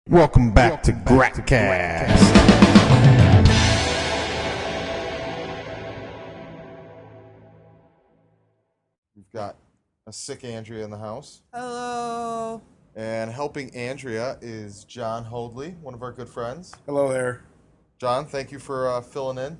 Welcome back to Gratcast. We've got a sick Andrea in the house. Hello. And helping Andrea is John Hoadley, one of our good friends. Hello there. John, thank you for filling in.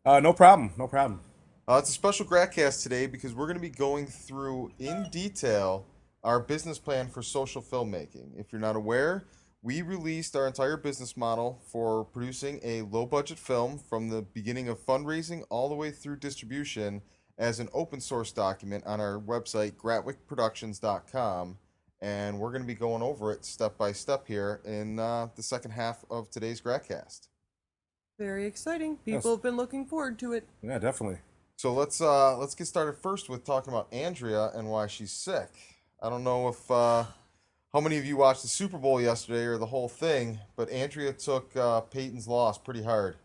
No problem. No problem. It's a special Gratcast today because we're going to be going through in detail our business plan for social filmmaking. If you're not aware, we released our entire business model for producing a low-budget film from the beginning of fundraising all the way through distribution as an open source document on our website, gratwickproductions.com. And we're going to be going over it step by step here in the second half of today's Gratcast. Very exciting. People have been looking forward to it. Yeah, definitely. So let's get started first with talking about Andrea and why she's sick. I don't know if how many of you watched the Super Bowl yesterday or the whole thing, but Andrea took Peyton's loss pretty hard.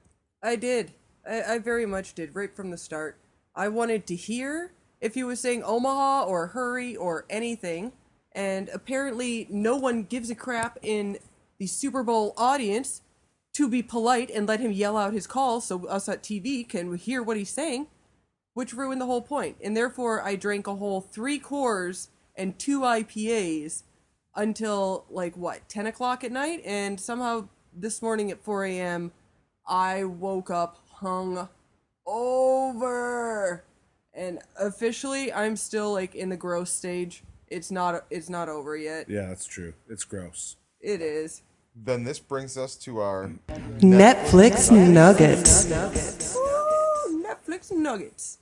I did. I very much did, right from the start. I wanted to hear if he was saying Omaha or hurry or anything, and apparently no one gives a crap in the Super Bowl audience to be polite and let him yell out his call so us at TV can hear what he's saying, which ruined the whole point. And therefore, I drank a whole 3 Coors and 2 IPAs until, 10 o'clock at night? And somehow this morning at 4 a.m., I woke up hung over. And officially, I'm still, in the gross stage. It's not over yet. Yeah, that's true. It's gross. It is. Then this brings us to our Netflix Nuggets. Woo, Netflix Nuggets.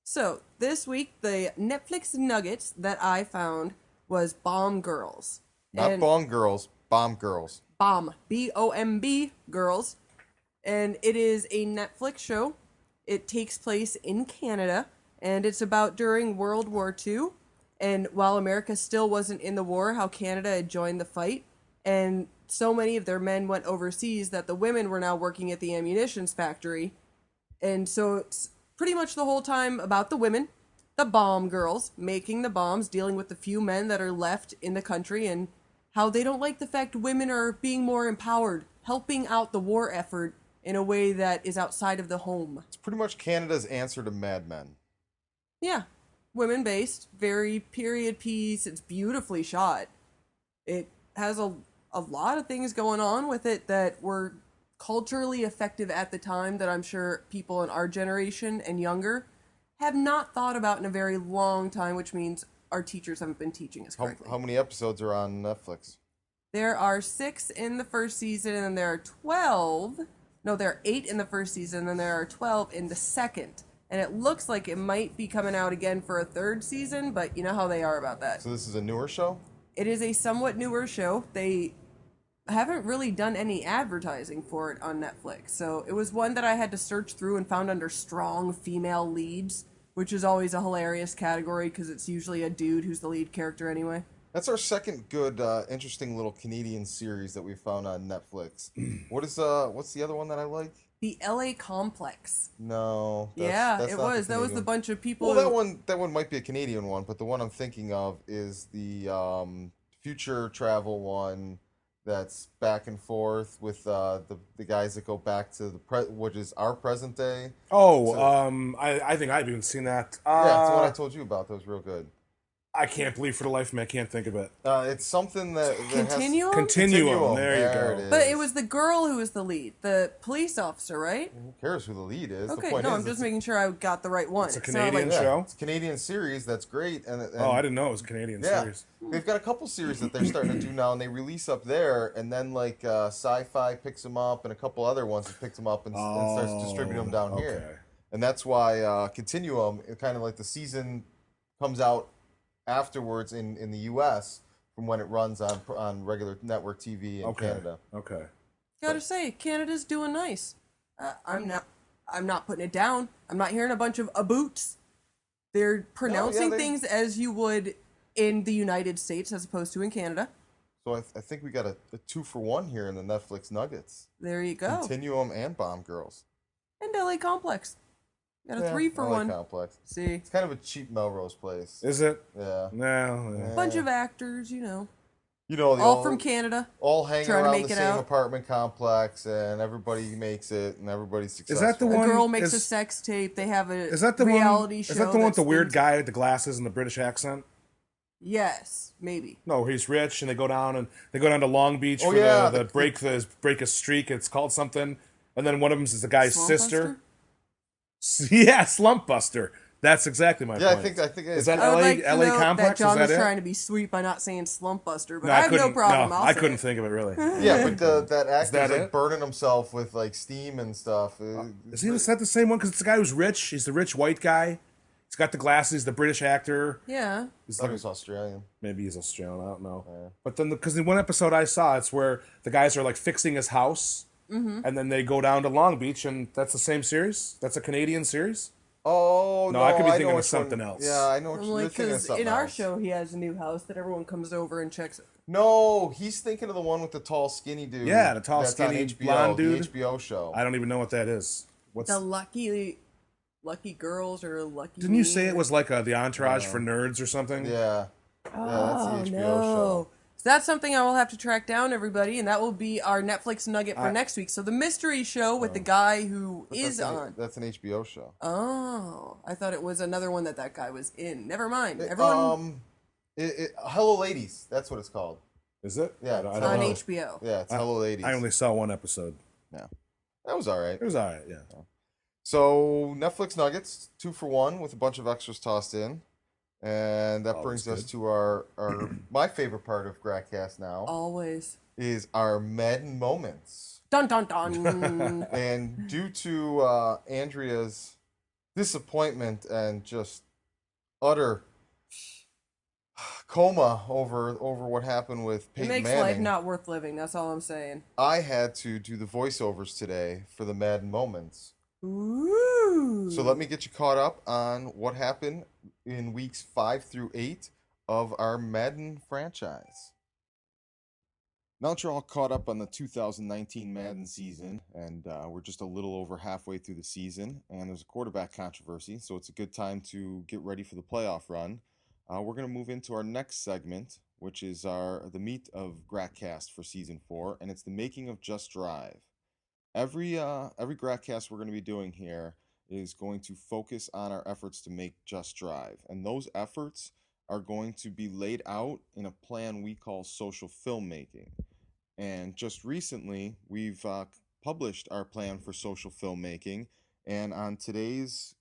So, this week, the Netflix Nuggets that I found was Bomb Girls. Not Bong Girls, Bomb Girls. Bomb. B-O-M-B Girls. And it is a Netflix show. It takes place in Canada, and it's about during World War II. And while America still wasn't in the war, how Canada had joined the fight. And so many of their men went overseas that the women were now working at the ammunitions factory. And so it's pretty much the whole time about the women, the bomb girls, making the bombs, dealing with the few men that are left in the country, and how they don't like the fact women are being more empowered, helping out the war effort in a way that is outside of the home. It's pretty much Canada's answer to Mad Men. Yeah, women-based, very period piece. It's beautifully shot. It has a lot of things going on with it that were culturally effective at the time that I'm sure people in our generation and younger have not thought about in a very long time, which means our teachers haven't been teaching us correctly. How many episodes are on Netflix? There are 6 in the first season, and there are 12. No, there are 8 in the first season, and there are 12 in the second. And it looks like it might be coming out again for a 3rd season, but you know how they are about that. So this is a newer show? It is a somewhat newer show. They haven't really done any advertising for it on Netflix. So it was one that I had to search through and found under strong female leads, which is always a hilarious category because it's usually a dude who's the lead character anyway. That's our second good, interesting little Canadian series that we found on Netflix. What's the other one that I like? The LA Complex. No. It was. That was the bunch of people. Well, that one might be a Canadian one, but the one I'm thinking of is the future travel one. That's back and forth with the guys that go back to which is our present day. Oh, so, I think I've even seen that. Yeah, it's the one I told you about. That was real good. I can't believe for the life of me I can't think of it. It's something that Continuum? Continuum. There you go. It is. But it was the girl who was the lead, the police officer, right? Who cares who the lead is? Okay, the point I'm just making sure I got the right one. It's a Canadian show? It's a Canadian series that's great. And I didn't know it was a Canadian series. They've got a couple series that they're starting to do now, and they release up there, and then Sci-Fi picks them up, and a couple other ones that picks them up and starts distributing them down here. And that's why Continuum, kind of like the season comes out afterwards in the U.S. from when it runs on regular network TV in Canada. Okay. Gotta say, Canada's doing nice. I'm not putting it down. I'm not hearing a bunch of boots. They're pronouncing things as you would in the United States as opposed to in Canada. So I think we got a 2-for-1 here in the Netflix Nuggets. There you go. Continuum and Bomb Girls. And LA Complex. Got a 3-for-1. Complex. See, it's kind of a cheap Melrose Place. Is it? Yeah. No. Bunch of actors, you know. You know, all from Canada. all hanging trying to around make the it same out. apartment complex, and everybody makes it, and everybody's successful. Is that the A one? girl makes a sex tape. They have a Is that the reality one? show. Is that the one with the weird spins- guy with the glasses and the British accent? Yes, maybe. No, he's rich, and they go down to Long Beach for the break a streak. It's called something, and then one of them is the guy's Swamp sister. Buster? Yeah, Slump Buster. That's exactly my point. I think is that I would LA like to LA note complex? that John is was that trying it? to be sweet by not saying Slump Buster, but No, I have no problem. No, I'll I say couldn't it. think of it really. Yeah, but that actor's that like it? burning himself with like steam and stuff. Is that the same one? Because it's the guy who's rich. He's the rich white guy. He's got the glasses. The British actor. Yeah. I thought he was Australian. Maybe he's Australian. I don't know. Yeah. But then, because in one episode I saw, it's where the guys are like fixing his house, and then they go down to Long Beach, and that's the same series. That's a Canadian series. Oh no! I could be know thinking of which something one. else. Yeah, I know what I'm you're like, thinking of because something in our else. show, he has a new house that everyone comes over and checks. No, he's thinking of the one with the tall, skinny dude. Yeah, the tall, that's skinny, on HBO, blonde dude. The HBO show. I don't even know what that is. What's The lucky girls or lucky. Didn't you say it was like the Entourage for nerds or something? Yeah. Oh, that's the HBO no. show. So that's something I will have to track down, everybody, and that will be our Netflix nugget for next week. So the mystery show with the guy who is on. That's an HBO show. Oh, I thought it was another one that guy was in. Never mind. Everyone Hello Ladies. That's what it's called. Is it? Yeah, I don't on know. HBO. Yeah, it's Hello Ladies. I only saw one episode. Yeah, that was all right. It was all right. Yeah. So Netflix nuggets, 2 for 1 with a bunch of extras tossed in. And that Always brings us good. to our my favorite part of Gratcast now Always. is our Madden moments. Dun dun dun. And due to Andrea's disappointment and just utter coma over what happened with It Peyton makes Manning, life not worth living. That's all I'm saying. I had to do the voiceovers today for the Madden moments. Ooh. So let me get you caught up on what happened in weeks 5 through 8 of our Madden franchise. Now that you're all caught up on the 2019 Madden season, and we're just a little over halfway through the season, and there's a quarterback controversy, so it's a good time to get ready for the playoff run. We're going to move into our next segment, which is the meat of Gratcast for Season 4, and it's the making of Just Drive. Every Gratcast we're going to be doing here is going to focus on our efforts to make Just Drive, and those efforts are going to be laid out in a plan we call Social Filmmaking. And just recently, we've published our plan for Social Filmmaking, and on today's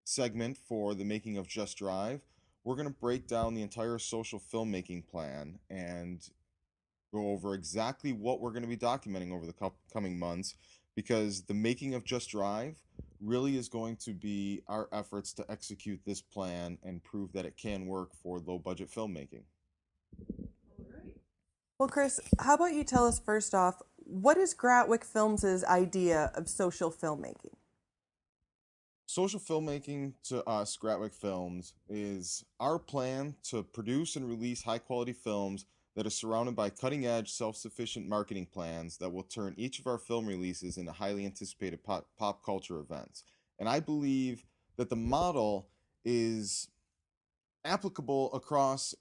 segment for the making of Just Drive, we're going to break down the entire Social Filmmaking plan and go over exactly what we're going to be documenting over the coming months, because the making of Just Drive really is going to be our efforts to execute this plan and prove that it can work for low budget filmmaking. Well, Chris, how about you tell us first off, what is Gratwick Films' idea of social filmmaking? Social filmmaking to us, Gratwick Films, is our plan to produce and release high-quality films that are surrounded by cutting-edge, self-sufficient marketing plans that will turn each of our film releases into highly anticipated pop culture events. And I believe that the model is applicable across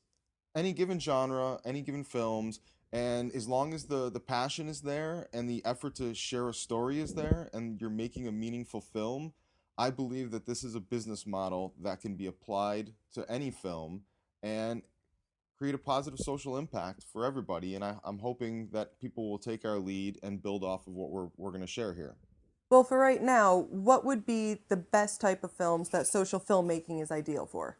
any given genre, any given films, and as long as the passion is there and the effort to share a story is there and you're making a meaningful film, I believe that this is a business model that can be applied to any film and create a positive social impact for everybody. And I'm hoping that people will take our lead and build off of what we're going to share here. Well, for right now, what would be the best type of films that social filmmaking is ideal for?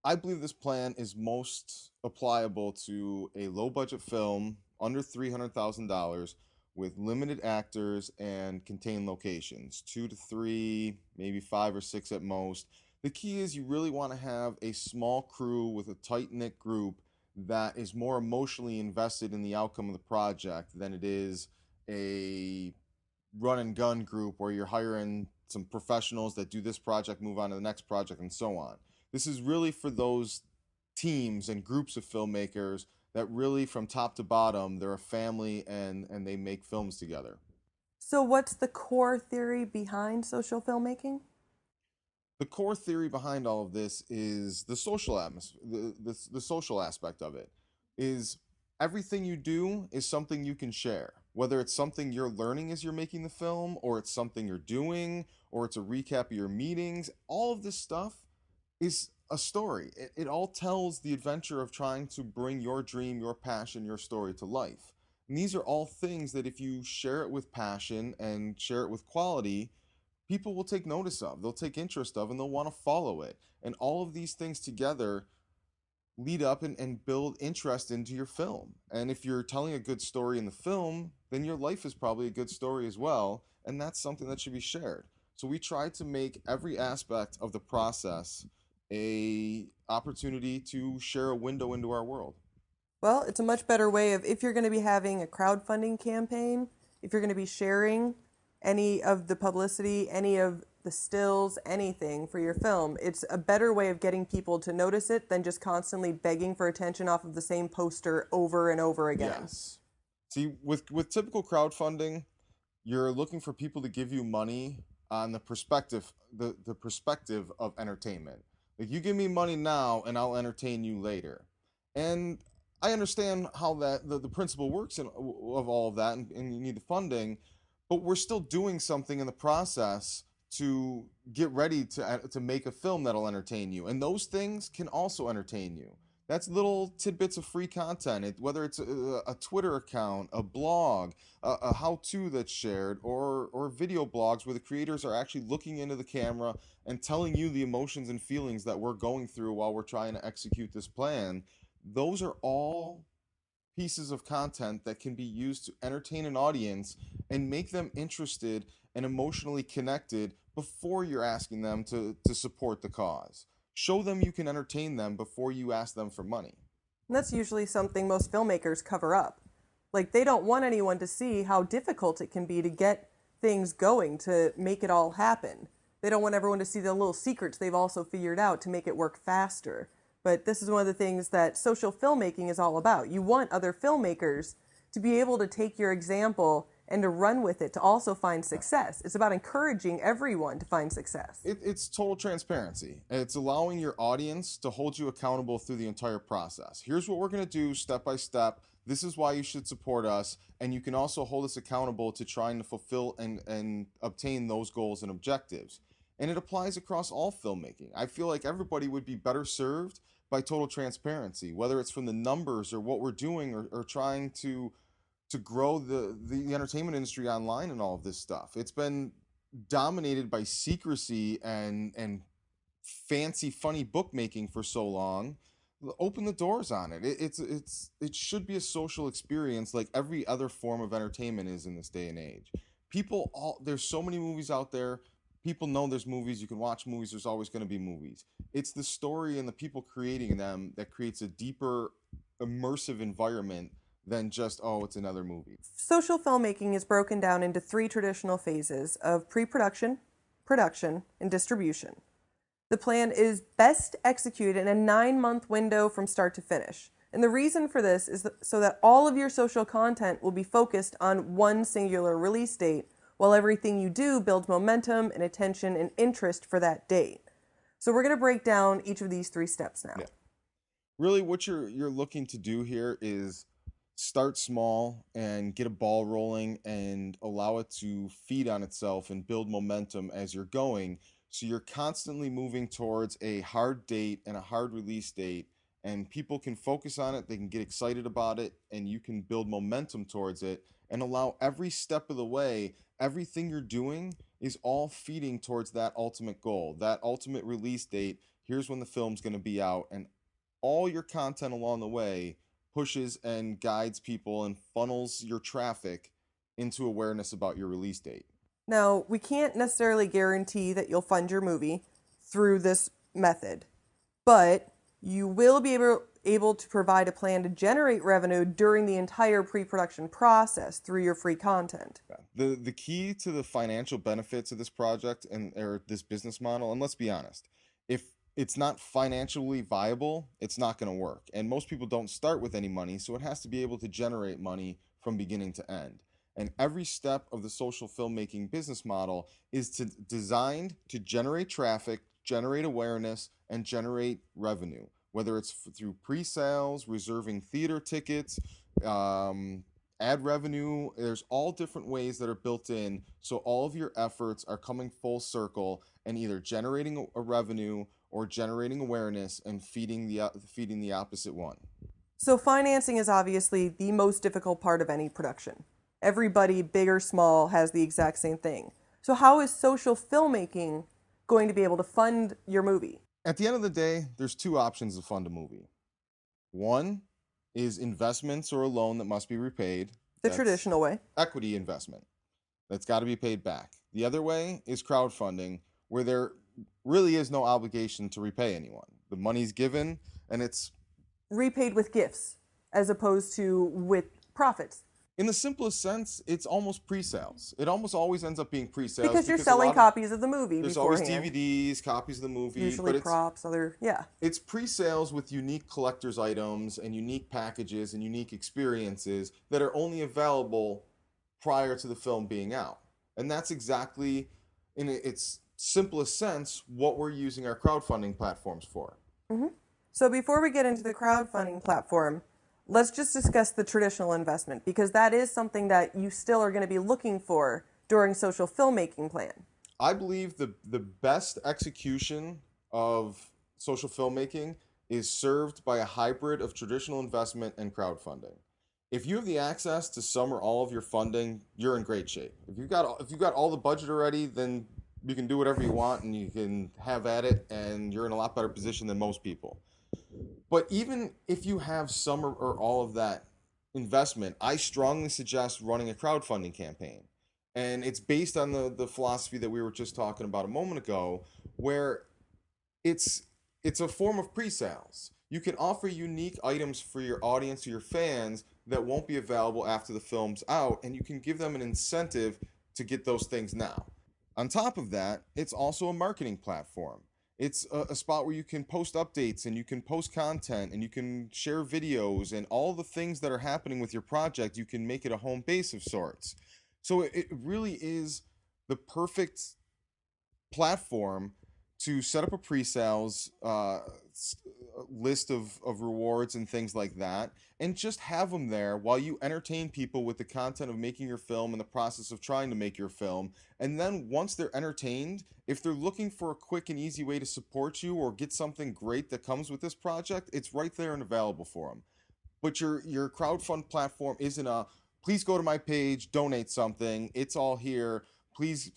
I believe this plan is most applicable to a low-budget film under $300,000 with limited actors and contained locations, 2 to 3, maybe 5 or 6 at most. The key is you really want to have a small crew with a tight-knit group that is more emotionally invested in the outcome of the project than it is a run-and-gun group where you're hiring some professionals that do this project, move on to the next project, and so on. This is really for those teams and groups of filmmakers that really, from top to bottom, they're a family and they make films together. So what's the core theory behind social filmmaking? The core theory behind all of this is the social atmosphere, the social aspect of it is everything you do is something you can share. Whether it's something you're learning as you're making the film, or it's something you're doing, or it's a recap of your meetings, all of this stuff is a story. It all tells the adventure of trying to bring your dream, your passion, your story to life. And these are all things that if you share it with passion and share it with quality, people will take notice of, they'll take interest of, and they'll want to follow it. And all of these things together lead up and build interest into your film. And if you're telling a good story in the film, then your life is probably a good story as well, and that's something that should be shared. So we try to make every aspect of the process a opportunity to share a window into our world. Well, it's a much better way of, if you're going to be having a crowdfunding campaign, if you're going to be sharing any of the publicity, any of the stills, anything for your film, it's a better way of getting people to notice it than just constantly begging for attention off of the same poster over and over again. Yes. See, with typical crowdfunding, you're looking for people to give you money on the perspective the perspective of entertainment. Like, you give me money now and I'll entertain you later. And I understand how that the principle works of all of that, and you need the funding, but we're still doing something in the process to get ready to make a film that'll entertain you. And those things can also entertain you. That's little tidbits of free content, whether it's a Twitter account, a blog, a how-to that's shared, or video blogs where the creators are actually looking into the camera and telling you the emotions and feelings that we're going through while we're trying to execute this plan. Those are all pieces of content that can be used to entertain an audience and make them interested and emotionally connected before you're asking them to support the cause. Show them you can entertain them before you ask them for money. And that's usually something most filmmakers cover up. Like, they don't want anyone to see how difficult it can be to get things going, to make it all happen. They don't want everyone to see the little secrets they've also figured out to make it work faster. But this is one of the things that social filmmaking is all about. You want other filmmakers to be able to take your example and to run with it, to also find success. It's about encouraging everyone to find success. It's total transparency. It's allowing your audience to hold you accountable through the entire process. Here's what we're going to do step by step. This is why you should support us. And you can also hold us accountable to trying to fulfill and obtain those goals and objectives. And it applies across all filmmaking. I feel like everybody would be better served by total transparency, whether it's from the numbers or what we're doing, or trying to grow the entertainment industry online and all of this stuff. It's been dominated by secrecy and fancy funny bookmaking for so long. Open the doors on it. It should be a social experience like every other form of entertainment is in this day and age. There's so many movies out there. People know there's movies. You can watch movies. There's always going to be movies. It's the story and the people creating them that creates a deeper, immersive environment than just, oh, it's another movie. Social filmmaking is broken down into 3 traditional phases of pre-production, production, and distribution. The plan is best executed in a 9-month window from start to finish. And the reason for this is so that all of your social content will be focused on one singular release date, while everything you do builds momentum and attention and interest for that date. So we're going to break down each of these 3 steps now. Yeah. Really, what you're looking to do here is start small and get a ball rolling and allow it to feed on itself and build momentum as you're going. So you're constantly moving towards a hard date and a hard release date, and people can focus on it, they can get excited about it, and you can build momentum towards it and allow every step of the way, everything you're doing is all feeding towards that ultimate goal, that ultimate release date. Here's when the film's going to be out, and all your content along the way pushes and guides people and funnels your traffic into awareness about your release date. Now, we can't necessarily guarantee that you'll fund your movie through this method, but you will be able to provide a plan to generate revenue during the entire pre-production process through your free content. The key to the financial benefits of this project or this business model, and let's be honest, if it's not financially viable, it's not going to work. And most people don't start with any money, so it has to be able to generate money from beginning to end. And every step of the social filmmaking business model is designed to generate traffic, generate awareness, and generate revenue. whether it's through pre-sales, reserving theater tickets, ad revenue. There's all different ways that are built in, so all of your efforts are coming full circle and either generating a revenue or generating awareness and feeding the opposite one. So financing is obviously the most difficult part of any production. Everybody, big or small, has the exact same thing. So how is social filmmaking going to be able to fund your movie? At the end of the day, there's two options to fund a movie. One is investments or a loan that must be repaid. The That's traditional way. equity investment that's got to be paid back. The other way is crowdfunding, where there really is no obligation to repay anyone. The money's given and it's Repaid with gifts as opposed to with profits. in the simplest sense, it's almost pre-sales. It almost always ends up being pre-sales Because you're a selling lot of- copies of the movie There's beforehand. always DVDs, copies of the movie, Usually but props, it's pre-sales with unique collector's items and unique packages and unique experiences that are only available prior to the film being out. And that's exactly, in its simplest sense, what we're using our crowdfunding platforms for. So before we get into the crowdfunding platform, let's just discuss the traditional investment, because that is something that you still are going to be looking for during social filmmaking plan. I believe the best execution of social filmmaking is served by a hybrid of traditional investment and crowdfunding. If you have the access to some or all of your funding, you're in great shape. If you've got all the budget already, then you can do whatever you want and you can have at it, and you're in a lot better position than most people. But even if you have some or all of that investment, I strongly suggest running a crowdfunding campaign. And it's based on the philosophy that we were just talking about a moment ago, where it's a form of pre-sales. You can offer unique items for your audience or your fans that won't be available after the film's out, and you can give them an incentive to get those things now. On top of that, it's also a marketing platform. It's a spot where you can post updates and you can post content and you can share videos and all the things that are happening with your project. You can make it a home base of sorts. So it really is the perfect platform to set up a pre-sales list of rewards and things like that, and just have them there while you entertain people with the content of making your film and the process of trying to make your film. And then once they're entertained, if they're looking for a quick and easy way to support you or get something great that comes with this project, it's right there and available for them. But your crowdfund platform isn't a, please go to my page, donate something, it's all here, please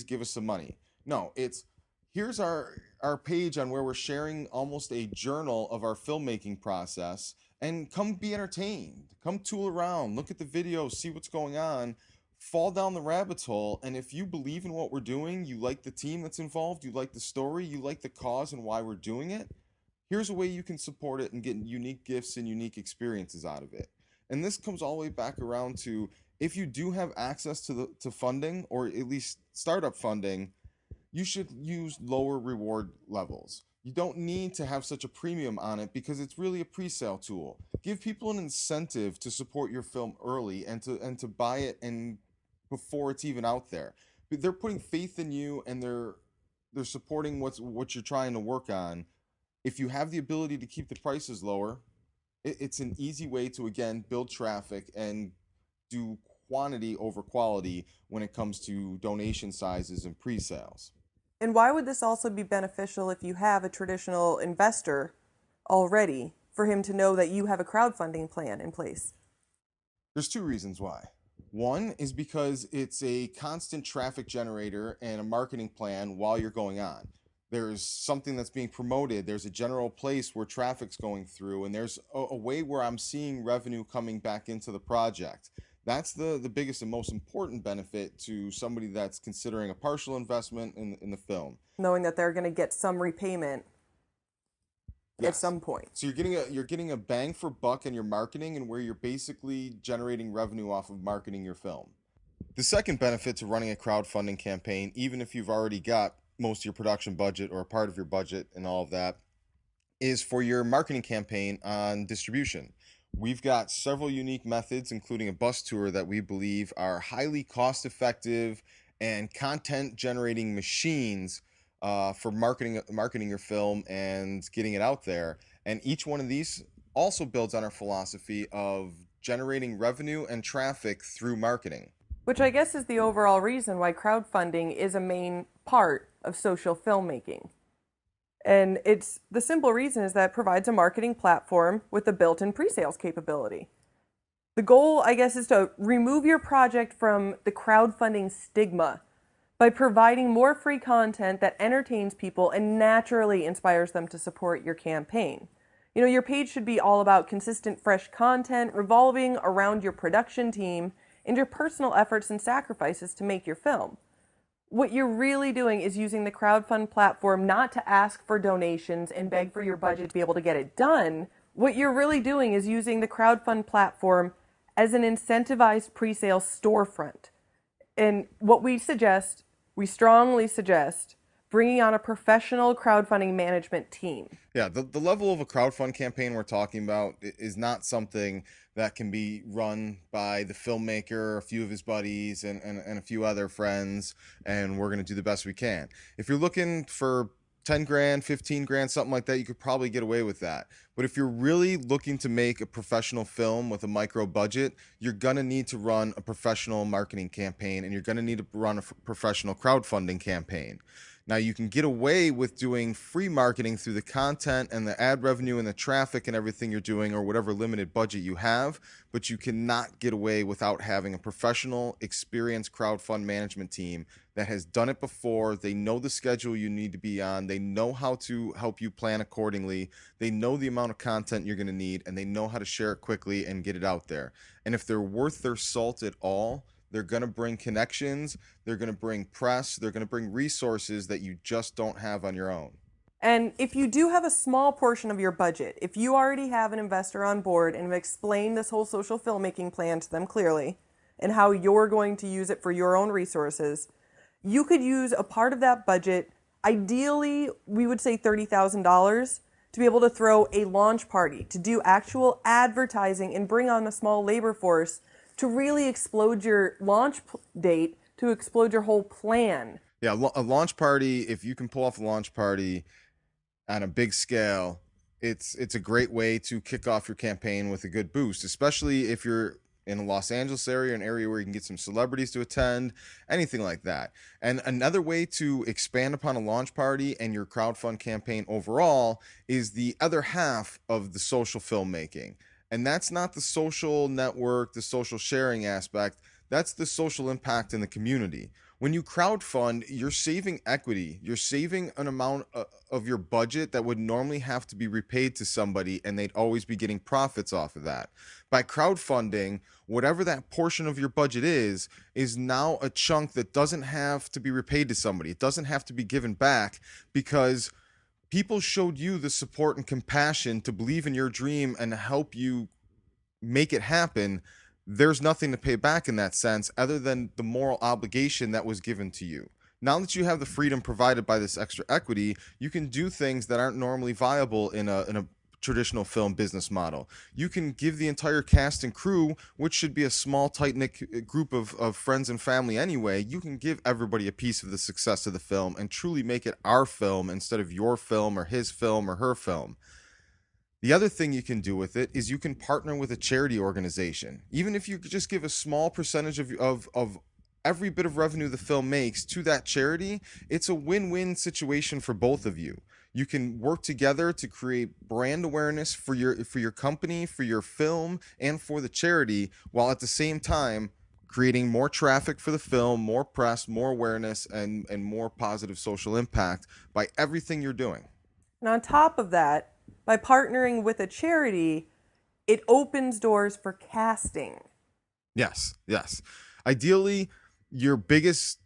give us some money. No, it's, here's our page on where we're sharing almost a journal of our filmmaking process, and come be entertained. Come tool around, look at the videos, see what's going on, fall down the rabbit hole, and if you believe in what we're doing, you like the team that's involved, you like the story, you like the cause and why we're doing it, here's a way you can support it and get unique gifts and unique experiences out of it. And this comes all the way back around to, if you do have access to funding, or at least startup funding, you should use lower reward levels. You don't need to have such a premium on it because it's really a pre-sale tool. Give people an incentive to support your film early and to buy it and before it's even out there. But they're putting faith in you and they're supporting what you're trying to work on. If you have the ability to keep the prices lower, it's an easy way to, again, build traffic and do quantity over quality when it comes to donation sizes and pre-sales. And why would this also be beneficial if you have a traditional investor already, for him to know that you have a crowdfunding plan in place? There's two reasons why. One is because it's a constant traffic generator and a marketing plan while you're going on. There's something that's being promoted, there's a general place where traffic's going through, and there's a way where I'm seeing revenue coming back into the project. That's the biggest and most important benefit to somebody that's considering a partial investment in the film. Knowing that they're going to get some repayment at Yes. some point. So you're getting a bang for buck in your marketing, and where you're basically generating revenue off of marketing your film. The second benefit to running a crowdfunding campaign, even if you've already got most of your production budget or a part of your budget and all of that, is for your marketing campaign on distribution. We've got several unique methods, including a bus tour, that we believe are highly cost-effective and content-generating machines for marketing your film and getting it out there. And each one of these also builds on our philosophy of generating revenue and traffic through marketing. Which I guess is the overall reason why crowdfunding is a main part of social filmmaking. And it's the simple reason is that it provides a marketing platform with a built-in pre-sales capability. The goal, I guess, is to remove your project from the crowdfunding stigma by providing more free content that entertains people and naturally inspires them to support your campaign. You know, your page should be all about consistent, fresh content revolving around your production team and your personal efforts and sacrifices to make your film. What you're really doing is using the crowdfund platform not to ask for donations and beg for your budget to be able to get it done. What you're really doing is using the crowdfund platform as an incentivized pre-sale storefront. And what we strongly suggest, bringing on a professional crowdfunding management team. Yeah, the level of a crowdfund campaign we're talking about is not something that can be run by the filmmaker, a few of his buddies, and a few other friends, and we're going to do the best we can. If you're looking for 10 grand, 15 grand, something like that, you could probably get away with that. But if you're really looking to make a professional film with a micro budget, you're going to need to run a professional marketing campaign, and you're going to need to run a professional crowdfunding campaign. Now, you can get away with doing free marketing through the content and the ad revenue and the traffic and everything you're doing, or whatever limited budget you have, but you cannot get away without having a professional, experienced crowdfund management team that has done it before. They know the schedule you need to be on. They know how to help you plan accordingly. They know the amount of content you're going to need, and they know how to share it quickly and get it out there. And if they're worth their salt at all, they're going to bring connections, they're going to bring press, they're going to bring resources that you just don't have on your own. And if you do have a small portion of your budget, if you already have an investor on board and have explained this whole social filmmaking plan to them clearly and how you're going to use it for your own resources, you could use a part of that budget, ideally, we would say $30,000, to be able to throw a launch party, to do actual advertising and bring on a small labor force to really explode your launch date, to explode your whole plan. Yeah, a launch party, if you can pull off a launch party on a big scale, it's a great way to kick off your campaign with a good boost, especially if you're in the Los Angeles area, an area where you can get some celebrities to attend, anything like that. And another way to expand upon a launch party and your crowdfund campaign overall is the other half of the social filmmaking. And that's not the social network, the social sharing aspect. That's the social impact in the community. When you crowdfund, you're saving equity. You're saving an amount of your budget that would normally have to be repaid to somebody, and they'd always be getting profits off of that. By crowdfunding, whatever that portion of your budget is now a chunk that doesn't have to be repaid to somebody. It doesn't have to be given back, because people showed you the support and compassion to believe in your dream and help you make it happen. There's nothing to pay back in that sense other than the moral obligation that was given to you. Now that you have the freedom provided by this extra equity, you can do things that aren't normally viable in a traditional film business model. You can give the entire cast and crew, which should be a small, tight-knit group of friends and family anyway, you can give everybody a piece of the success of the film and truly make it our film instead of your film or his film or her film. The other thing you can do with it is you can partner with a charity organization. Even if you just give a small percentage of every bit of revenue the film makes to that charity, it's a win-win situation for both of you. You can work together to create brand awareness for your company, for your film, and for the charity, while at the same time creating more traffic for the film, more press, more awareness, and more positive social impact by everything you're doing. And on top of that, by partnering with a charity, it opens doors for casting. Yes. Ideally, your biggest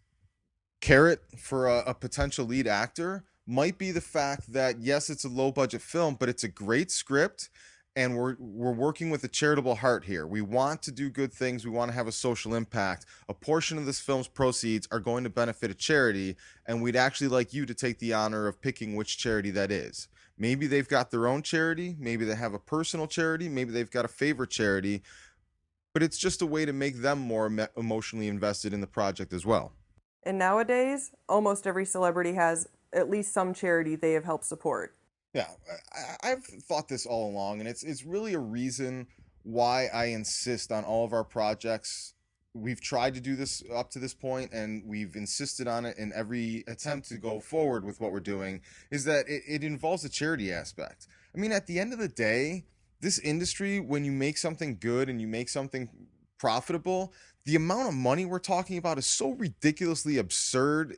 carrot for a potential lead actor might be the fact that, yes, it's a low-budget film, but it's a great script, and we're working with a charitable heart here. We want to do good things. We want to have a social impact. A portion of this film's proceeds are going to benefit a charity, and we'd actually like you to take the honor of picking which charity that is. Maybe they've got their own charity. Maybe they have a personal charity. Maybe they've got a favorite charity. But it's just a way to make them more emotionally invested in the project as well. And nowadays, almost every celebrity has at least some charity they have helped support. Yeah, I've thought this all along, and it's really a reason why I insist on all of our projects. We've tried to do this up to this point, and we've insisted on it in every attempt to go forward with what we're doing, is that it involves a charity aspect. I mean, at the end of the day, this industry, when you make something good and you make something profitable, the amount of money we're talking about is so ridiculously absurd.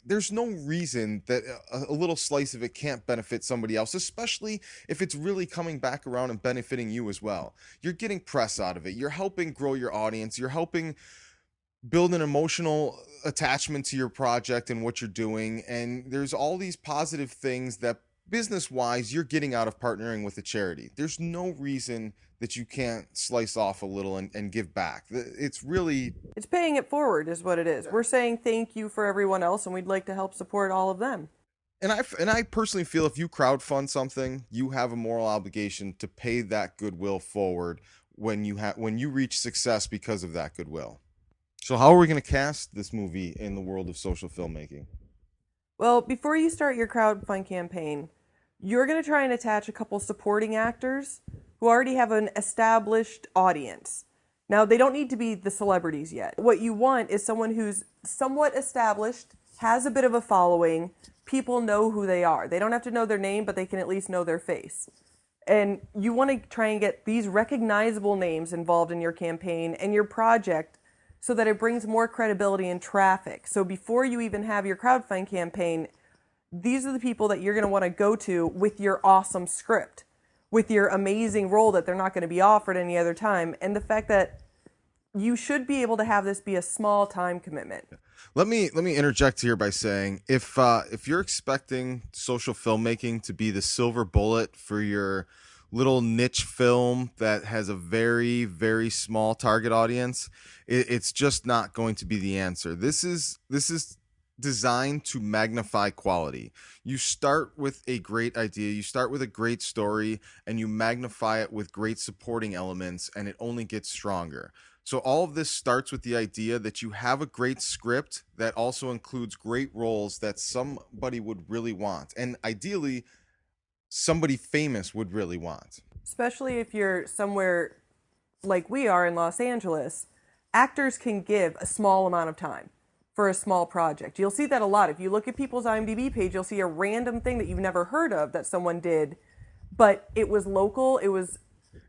There's no reason that a little slice of it can't benefit somebody else, especially if it's really coming back around and benefiting you as well. You're getting press out of it. You're helping grow your audience. You're helping build an emotional attachment to your project and what you're doing. And there's all these positive things that business wise you're getting out of partnering with a charity. There's no reason that you can't slice off a little and give back. It's paying it forward is what it is. We're saying thank you for everyone else, and we'd like to help support all of them. And I personally feel if you crowdfund something, you have a moral obligation to pay that goodwill forward when you reach success because of that goodwill. So how are we going to cast this movie in the world of social filmmaking? Well, before you start your crowdfund campaign, you're going to try and attach a couple supporting actors who already have an established audience. Now, they don't need to be the celebrities yet. What you want is someone who's somewhat established, has a bit of a following, people know who they are. They don't have to know their name, but they can at least know their face. And you want to try and get these recognizable names involved in your campaign and your project so that it brings more credibility and traffic. So before you even have your crowdfund campaign, these are the people that you're going to want to go to with your awesome script, with your amazing role that they're not going to be offered any other time, and the fact that you should be able to have this be a small time commitment. Let me interject here by saying if you're expecting social filmmaking to be the silver bullet for your little niche film that has a very, very small target audience, it's just not going to be the answer. This is designed to magnify quality. You start with a great idea, you start with a great story, and you magnify it with great supporting elements, and it only gets stronger. So all of this starts with the idea that you have a great script that also includes great roles that somebody would really want, and ideally somebody famous would really want. Especially if you're somewhere like we are in Los Angeles, actors can give a small amount of time for a small project. You'll see that a lot. If you look at people's IMDb page, you'll see a random thing that you've never heard of that someone did, but it was local,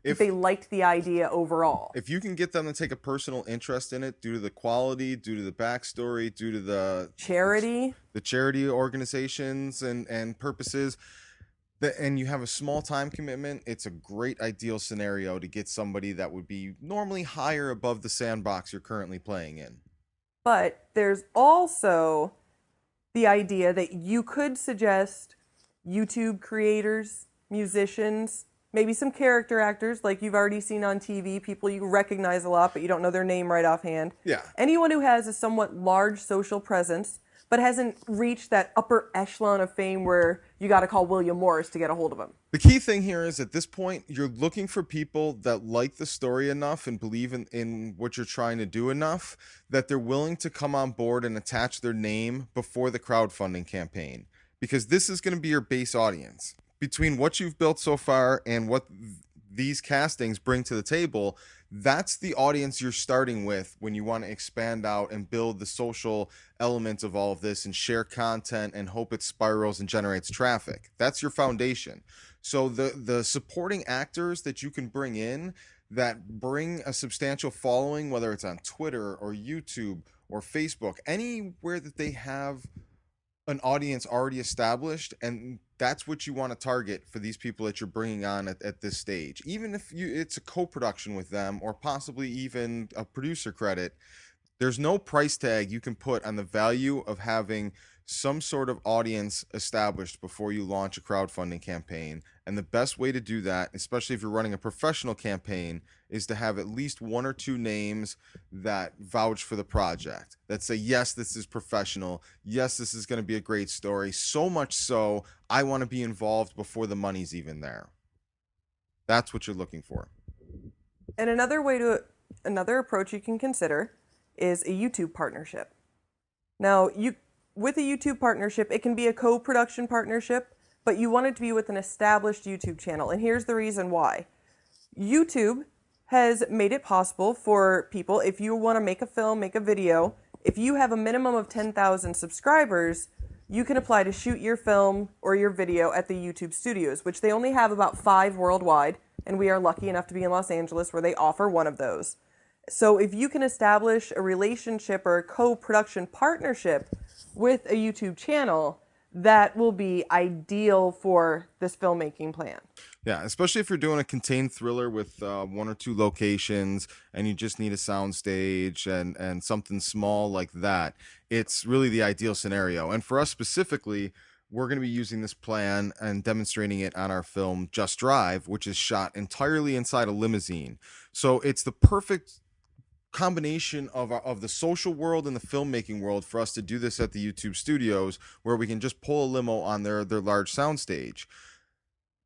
they liked the idea overall. If you can get them to take a personal interest in it due to the quality, due to the backstory, due to the charity organizations and purposes, and you have a small time commitment, it's a great ideal scenario to get somebody that would be normally higher above the sandbox you're currently playing in. But there's also the idea that you could suggest YouTube creators, musicians, maybe some character actors like you've already seen on TV, people you recognize a lot but you don't know their name right offhand. Yeah. Anyone who has a somewhat large social presence but hasn't reached that upper echelon of fame where you got to call William Morris to get a hold of him. The key thing here is at this point, you're looking for people that like the story enough and believe in what you're trying to do enough that they're willing to come on board and attach their name before the crowdfunding campaign. Because this is going to be your base audience. Between what you've built so far and what these castings bring to the table, that's the audience you're starting with when you want to expand out and build the social elements of all of this and share content and hope it spirals and generates traffic. That's your foundation. So the supporting actors that you can bring in that bring a substantial following, whether it's on Twitter or YouTube or Facebook, anywhere that they have an audience already established, and that's what you want to target for these people that you're bringing on at this stage. Even if it's a co-production with them or possibly even a producer credit, there's no price tag you can put on the value of having some sort of audience established before you launch a crowdfunding campaign. And the best way to do that, especially if you're running a professional campaign, is to have at least one or two names that vouch for the project, that say, yes, this is professional. Yes, this is going to be a great story. So much so, I want to be involved before the money's even there. That's what you're looking for. And another approach you can consider is a YouTube partnership. Now, with a YouTube partnership, it can be a co-production partnership, but you want it to be with an established YouTube channel. And here's the reason why. YouTube has made it possible for people, if you want to make a film, make a video, if you have a minimum of 10,000 subscribers, you can apply to shoot your film or your video at the YouTube studios, which they only have about 5 worldwide, and we are lucky enough to be in Los Angeles where they offer one of those. So if you can establish a relationship or a co-production partnership with a YouTube channel, that will be ideal for this filmmaking plan. Yeah, especially if you're doing a contained thriller with 1 or 2 locations and you just need a sound stage and something small like that. It's really the ideal scenario. And for us specifically, we're going to be using this plan and demonstrating it on our film Just Drive, which is shot entirely inside a limousine. So it's the perfect combination of the social world and the filmmaking world for us to do this at the YouTube studios, where we can just pull a limo on their large soundstage.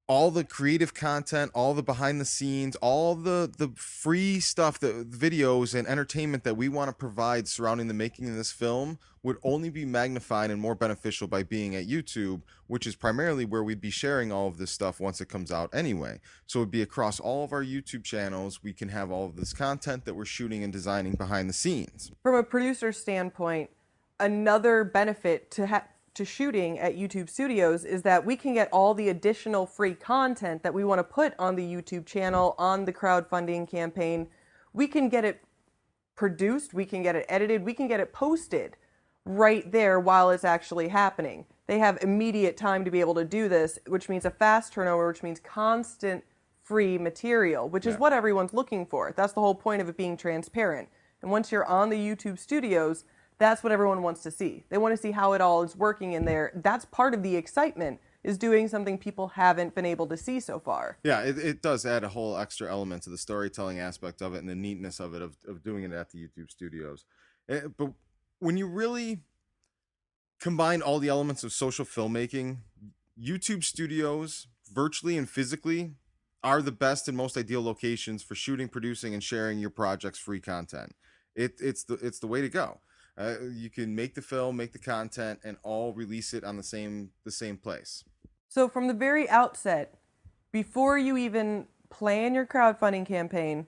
All the creative content, all the behind the scenes, all the free stuff, the videos and entertainment that we want to provide surrounding the making of this film would only be magnified and more beneficial by being at YouTube, which is primarily where we'd be sharing all of this stuff once it comes out anyway. So it'd be across all of our YouTube channels. We can have all of this content that we're shooting and designing behind the scenes. From a producer standpoint, another benefit to shooting at YouTube Studios is that we can get all the additional free content that we want to put on the YouTube channel, on the crowdfunding campaign. We can get it produced, we can get it edited, we can get it posted right there while it's actually happening. They have immediate time to be able to do this, which means a fast turnover, which means constant free material, which is what everyone's looking for. That's the whole point of it being transparent. And once you're on the YouTube Studios, that's what everyone wants to see. They want to see how it all is working in there. That's part of the excitement, is doing something people haven't been able to see so far. Yeah, it does add a whole extra element to the storytelling aspect of it and the neatness of it, of doing it at the YouTube studios. But when you really combine all the elements of social filmmaking, YouTube studios, virtually and physically, are the best and most ideal locations for shooting, producing, and sharing your project's free content. It's the way to go. You can make the film, make the content, and all release it on the same place. So from the very outset, before you even plan your crowdfunding campaign,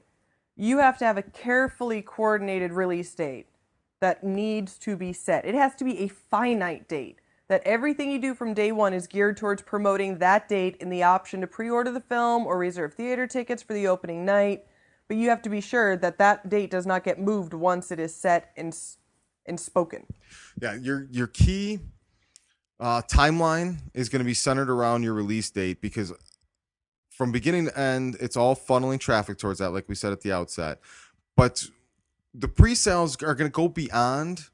you have to have a carefully coordinated release date that needs to be set. It has to be a finite date, that everything you do from day one is geared towards promoting that date and the option to pre-order the film or reserve theater tickets for the opening night. But you have to be sure that that date does not get moved once it is set and spoken. Yeah, your key timeline is going to be centered around your release date, because from beginning to end, it's all funneling traffic towards that, like we said at the outset. But the pre-sales are going to go beyond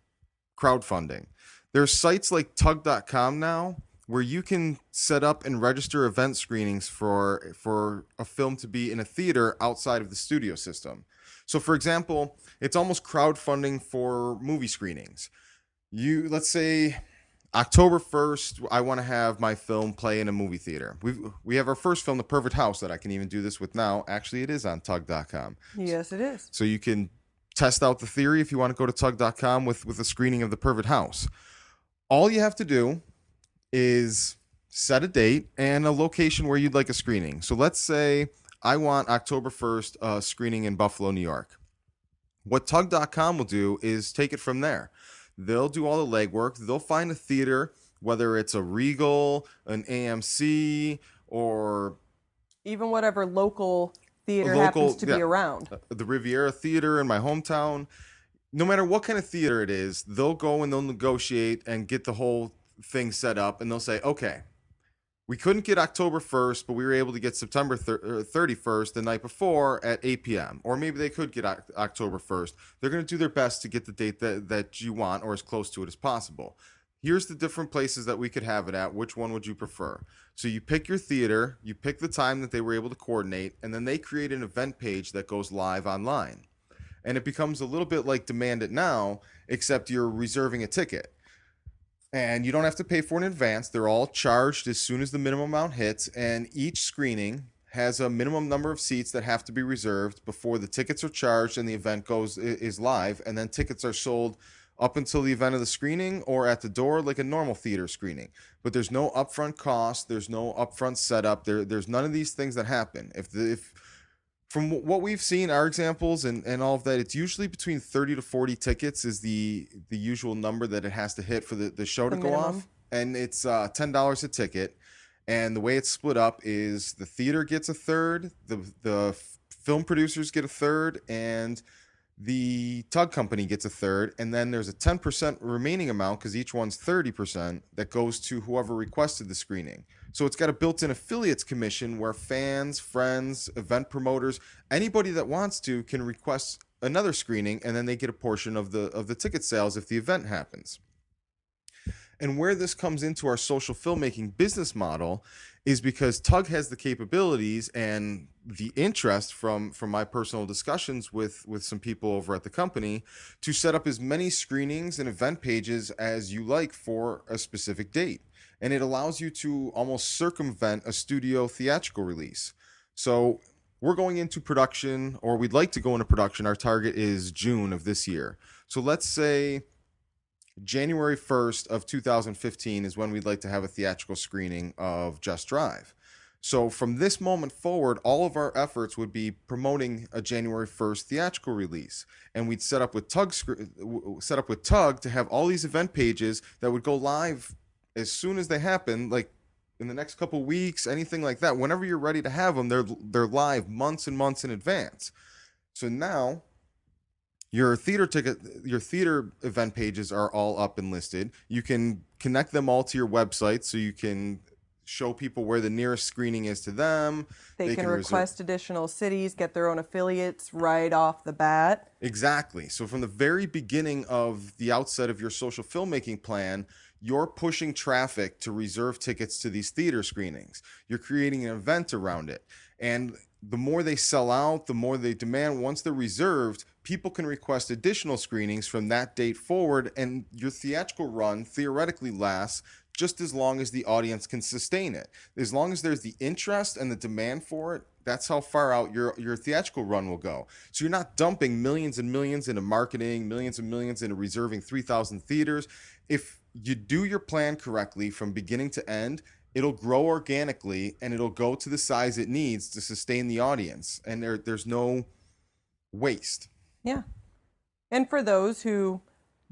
crowdfunding. There's sites like tug.com now where you can set up and register event screenings for a film to be in a theater outside of the studio system. So, for example, it's almost crowdfunding for movie screenings. Let's say October 1st, I want to have my film play in a movie theater. We have our first film, The Perfect House, that I can even do this with now. Actually, it is on tug.com. Yes, it is. So you can test out the theory if you want to go to tug.com with a screening of The Perfect House. All you have to do is set a date and a location where you'd like a screening. So let's say I want October 1st screening in Buffalo, New York. What tug.com will do is take it from there. They'll do all the legwork. They'll find a theater, whether it's a Regal, an AMC, or even whatever local theater happens to be around. The Riviera Theater in my hometown. No matter what kind of theater it is, they'll go and they'll negotiate and get the whole thing set up, and they'll say, okay, we couldn't get October 1st, but we were able to get September 31st, the night before, at 8 p.m. Or maybe they could get October 1st. They're going to do their best to get the date that you want, or as close to it as possible. Here's the different places that we could have it at. Which one would you prefer? So you pick your theater, you pick the time that they were able to coordinate, and then they create an event page that goes live online. And it becomes a little bit like Demand It Now, except you're reserving a ticket. And you don't have to pay for it in advance. They're all charged as soon as the minimum amount hits, and each screening has a minimum number of seats that have to be reserved before the tickets are charged and the event is live, and then tickets are sold up until the event of the screening or at the door like a normal theater screening. But there's no upfront cost. There's no upfront setup. There's none of these things that happen. If from what we've seen, our examples and all of that, it's usually between 30 to 40 tickets is the usual number that it has to hit for the show to go off. And it's $10 a ticket. And the way it's split up is the theater gets a third, the film producers get a third, and the tug company gets a third. And then there's a 10% remaining amount, because each one's 30%, that goes to whoever requested the screening. So it's got a built-in affiliates commission where fans, friends, event promoters, anybody that wants to can request another screening, and then they get a portion of the ticket sales if the event happens. And where this comes into our social filmmaking business model is because Tug has the capabilities and the interest from my personal discussions with some people over at the company to set up as many screenings and event pages as you like for a specific date. And it allows you to almost circumvent a studio theatrical release. So we're going into production, or we'd like to go into production. Our target is June of this year. So let's say January 1st of 2015 is when we'd like to have a theatrical screening of Just Drive. So from this moment forward, all of our efforts would be promoting a January 1st theatrical release. And we'd set up with Tug to have all these event pages that would go live as soon as they happen, like in the next couple weeks, anything like that. Whenever you're ready to have them, they're live months and months in advance. So now your theater event pages are all up and listed. You can connect them all to your website, so you can show people where the nearest screening is to them. They can request additional cities, get their own affiliates right off the bat. Exactly. So from the very beginning of the outset of your social filmmaking plan, you're pushing traffic to reserve tickets to these theater screenings. You're creating an event around it. And the more they sell out, the more they demand. Once they're reserved, people can request additional screenings from that date forward, and your theatrical run theoretically lasts just as long as the audience can sustain it. As long as there's the interest and the demand for it, that's how far out your theatrical run will go. So you're not dumping millions and millions into marketing, millions and millions into reserving 3,000 theaters. If you do your plan correctly from beginning to end, it'll grow organically, and it'll go to the size it needs to sustain the audience. And there's no waste. Yeah. And for those who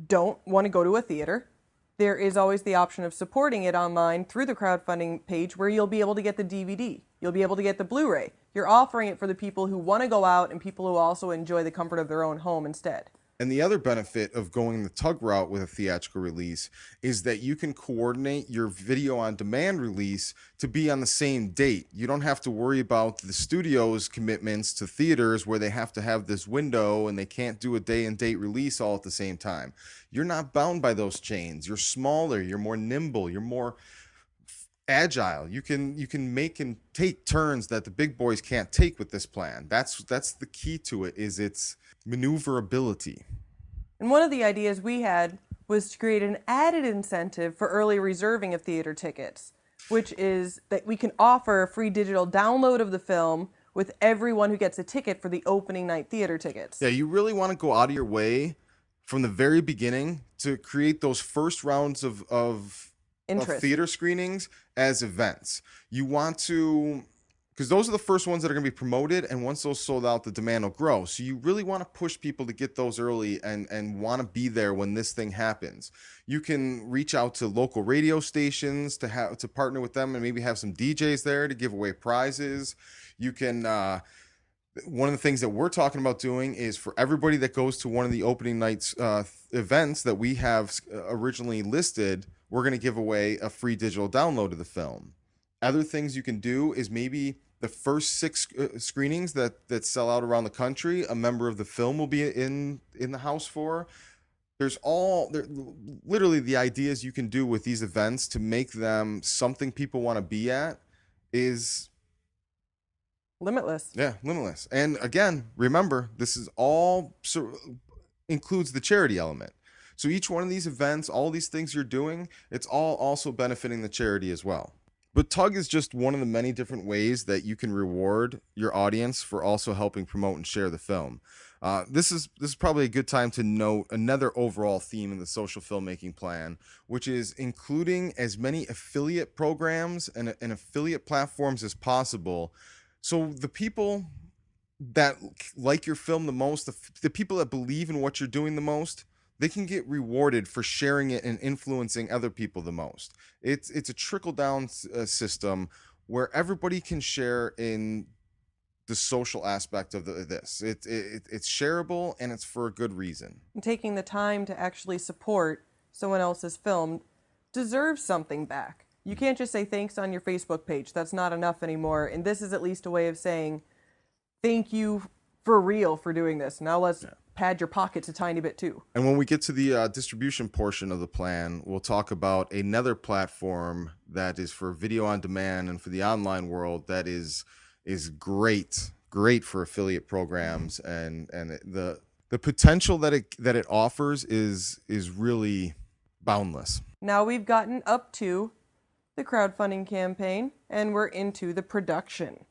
don't want to go to a theater, there is always the option of supporting it online through the crowdfunding page, where you'll be able to get the DVD. You'll be able to get the Blu-ray. You're offering it for the people who want to go out and people who also enjoy the comfort of their own home instead. And the other benefit of going the Tug route with a theatrical release is that you can coordinate your video on demand release to be on the same date. You don't have to worry about the studio's commitments to theaters where they have to have this window and they can't do a day and date release all at the same time. You're not bound by those chains. You're smaller, you're more nimble, you're more agile. You can make and take turns that the big boys can't take with this plan. That's the key to it, is its maneuverability. And one of the ideas we had was to create an added incentive for early reserving of theater tickets, which is that we can offer a free digital download of the film with everyone who gets a ticket for the opening night theater tickets. Yeah, you really want to go out of your way from the very beginning to create those first rounds of theater screenings as events. You want to, because those are the first ones that are going to be promoted, and once those sold out, the demand will grow. So you really want to push people to get those early and want to be there when this thing happens. You can reach out to local radio stations to partner with them and maybe have some DJs there to give away prizes. You can one of the things that we're talking about doing is for everybody that goes to one of the opening nights events that we have originally listed, we're going to give away a free digital download of the film. Other things you can do is maybe the first 6 screenings that sell out around the country, a member of the film will be in the house for. Literally the ideas you can do with these events to make them something people want to be at is limitless. Yeah, limitless. And again, remember, this is all includes the charity element. So each one of these events, all these things you're doing, it's all also benefiting the charity as well. But Tug is just one of the many different ways that you can reward your audience for also helping promote and share the film. This is probably a good time to note another overall theme in the social filmmaking plan, which is including as many affiliate programs and affiliate platforms as possible. So the people that like your film the most, the people that believe in what you're doing the most, they can get rewarded for sharing it and influencing other people the most. It's a trickle down system where everybody can share in the social aspect of this. It's shareable and it's for a good reason. And taking the time to actually support someone else's film deserves something back. You can't just say thanks on your Facebook page. That's not enough anymore. And this is at least a way of saying thank you for real for doing this. Now let's pad your pockets a tiny bit too. And when we get to the distribution portion of the plan, we'll talk about another platform that is for video on demand and for the online world that is great for affiliate programs, and the potential that it offers is really boundless. Now we've gotten up to the crowdfunding campaign and we're into the production.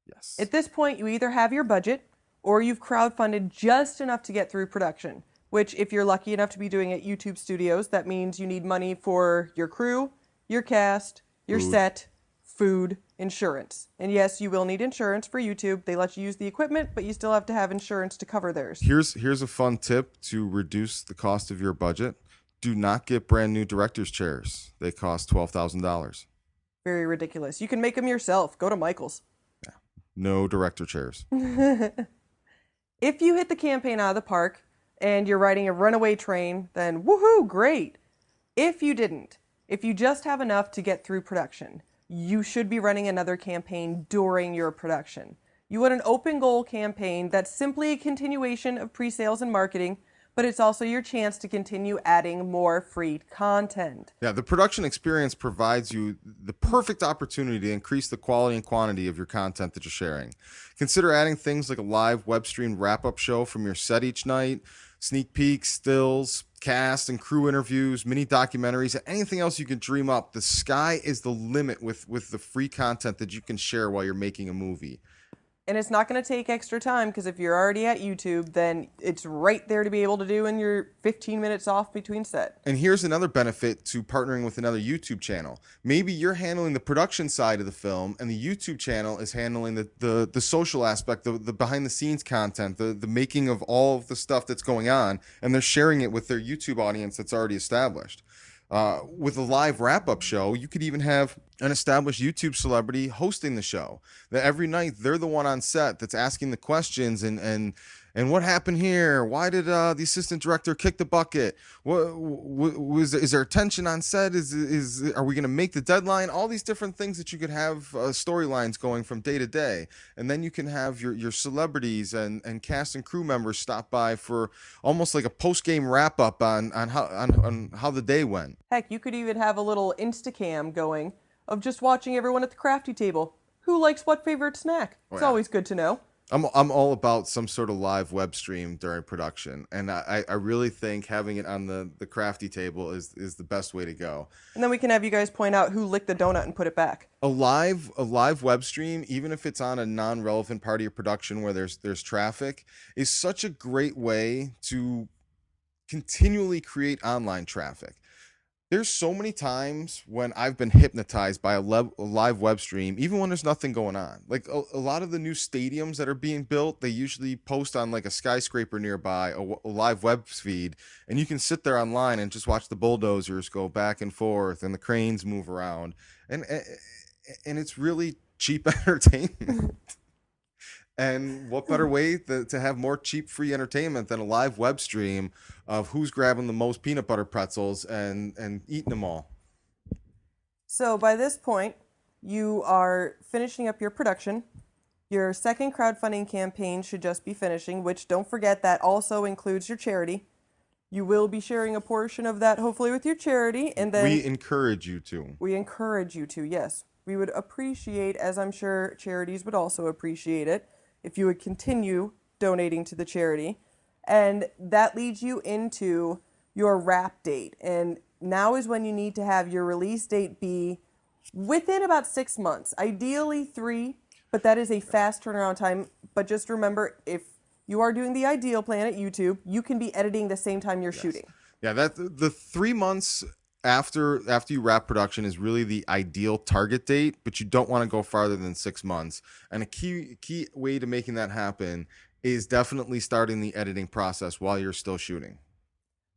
Yes. At this point, you either have your budget or you've crowdfunded just enough to get through production, which if you're lucky enough to be doing at YouTube Studios, that means you need money for your crew, your cast, your set, food, insurance. And yes, you will need insurance for YouTube. They let you use the equipment, but you still have to have insurance to cover theirs. Here's a fun tip to reduce the cost of your budget. Do not get brand new director's chairs. They cost $12,000. Very ridiculous. You can make them yourself. Go to Michael's. Yeah. No director chairs. If you hit the campaign out of the park and you're riding a runaway train, then woohoo, great. If you didn't, if you just have enough to get through production, you should be running another campaign during your production. You want an open goal campaign that's simply a continuation of pre-sales and marketing, but it's also your chance to continue adding more free content. Yeah, the production experience provides you the perfect opportunity to increase the quality and quantity of your content that you're sharing. Consider adding things like a live web stream wrap-up show from your set each night, sneak peeks, stills, cast and crew interviews, mini documentaries, and anything else you can dream up. The sky is the limit with the free content that you can share while you're making a movie. And it's not going to take extra time because if you're already at YouTube, then it's right there to be able to do in your 15 minutes off between set. And here's another benefit to partnering with another YouTube channel. Maybe you're handling the production side of the film and the YouTube channel is handling the social aspect, the behind the scenes content, the making of all of the stuff that's going on, and they're sharing it with their YouTube audience that's already established. With a live wrap-up show, you could even have an established YouTube celebrity hosting the show. That every night they're the one on set that's asking the questions and what happened here? Why did the assistant director kick the bucket? Is there tension on set? Are we going to make the deadline? All these different things that you could have storylines going from day to day, and then you can have your celebrities and cast and crew members stop by for almost like a post-game wrap-up on how the day went. Heck, you could even have a little Instacam going of just watching everyone at the crafty table. Who likes what favorite snack? It's always good to know. I'm all about some sort of live web stream during production, and I really think having it on the crafty table is the best way to go. And then we can have you guys point out who licked the donut and put it back. A live web stream, even if it's on a non-relevant part of your production where there's traffic, is such a great way to continually create online traffic. There's so many times when I've been hypnotized by a live web stream, even when there's nothing going on. Like a lot of the new stadiums that are being built, they usually post on like a skyscraper nearby, a live web feed, and you can sit there online and just watch the bulldozers go back and forth and the cranes move around. And it's really cheap entertainment. And what better way to have more cheap, free entertainment than a live web stream of who's grabbing the most peanut butter pretzels and eating them all? So by this point, you are finishing up your production. Your second crowdfunding campaign should just be finishing, which don't forget that also includes your charity. You will be sharing a portion of that, hopefully, with your charity. And then we encourage you to. We encourage you to, yes. We would appreciate, as I'm sure charities would also appreciate it, if you would continue donating to the charity. And that leads you into your wrap date. And now is when you need to have your release date be within about 6 months, ideally 3, but that is a fast turnaround time. But just remember, if you are doing the ideal plan at YouTube, you can be editing the same time you're shooting. Yeah, that the 3 months after you wrap production is really the ideal target date, but you don't want to go farther than 6 months. And a key way to making that happen is definitely starting the editing process while you're still shooting.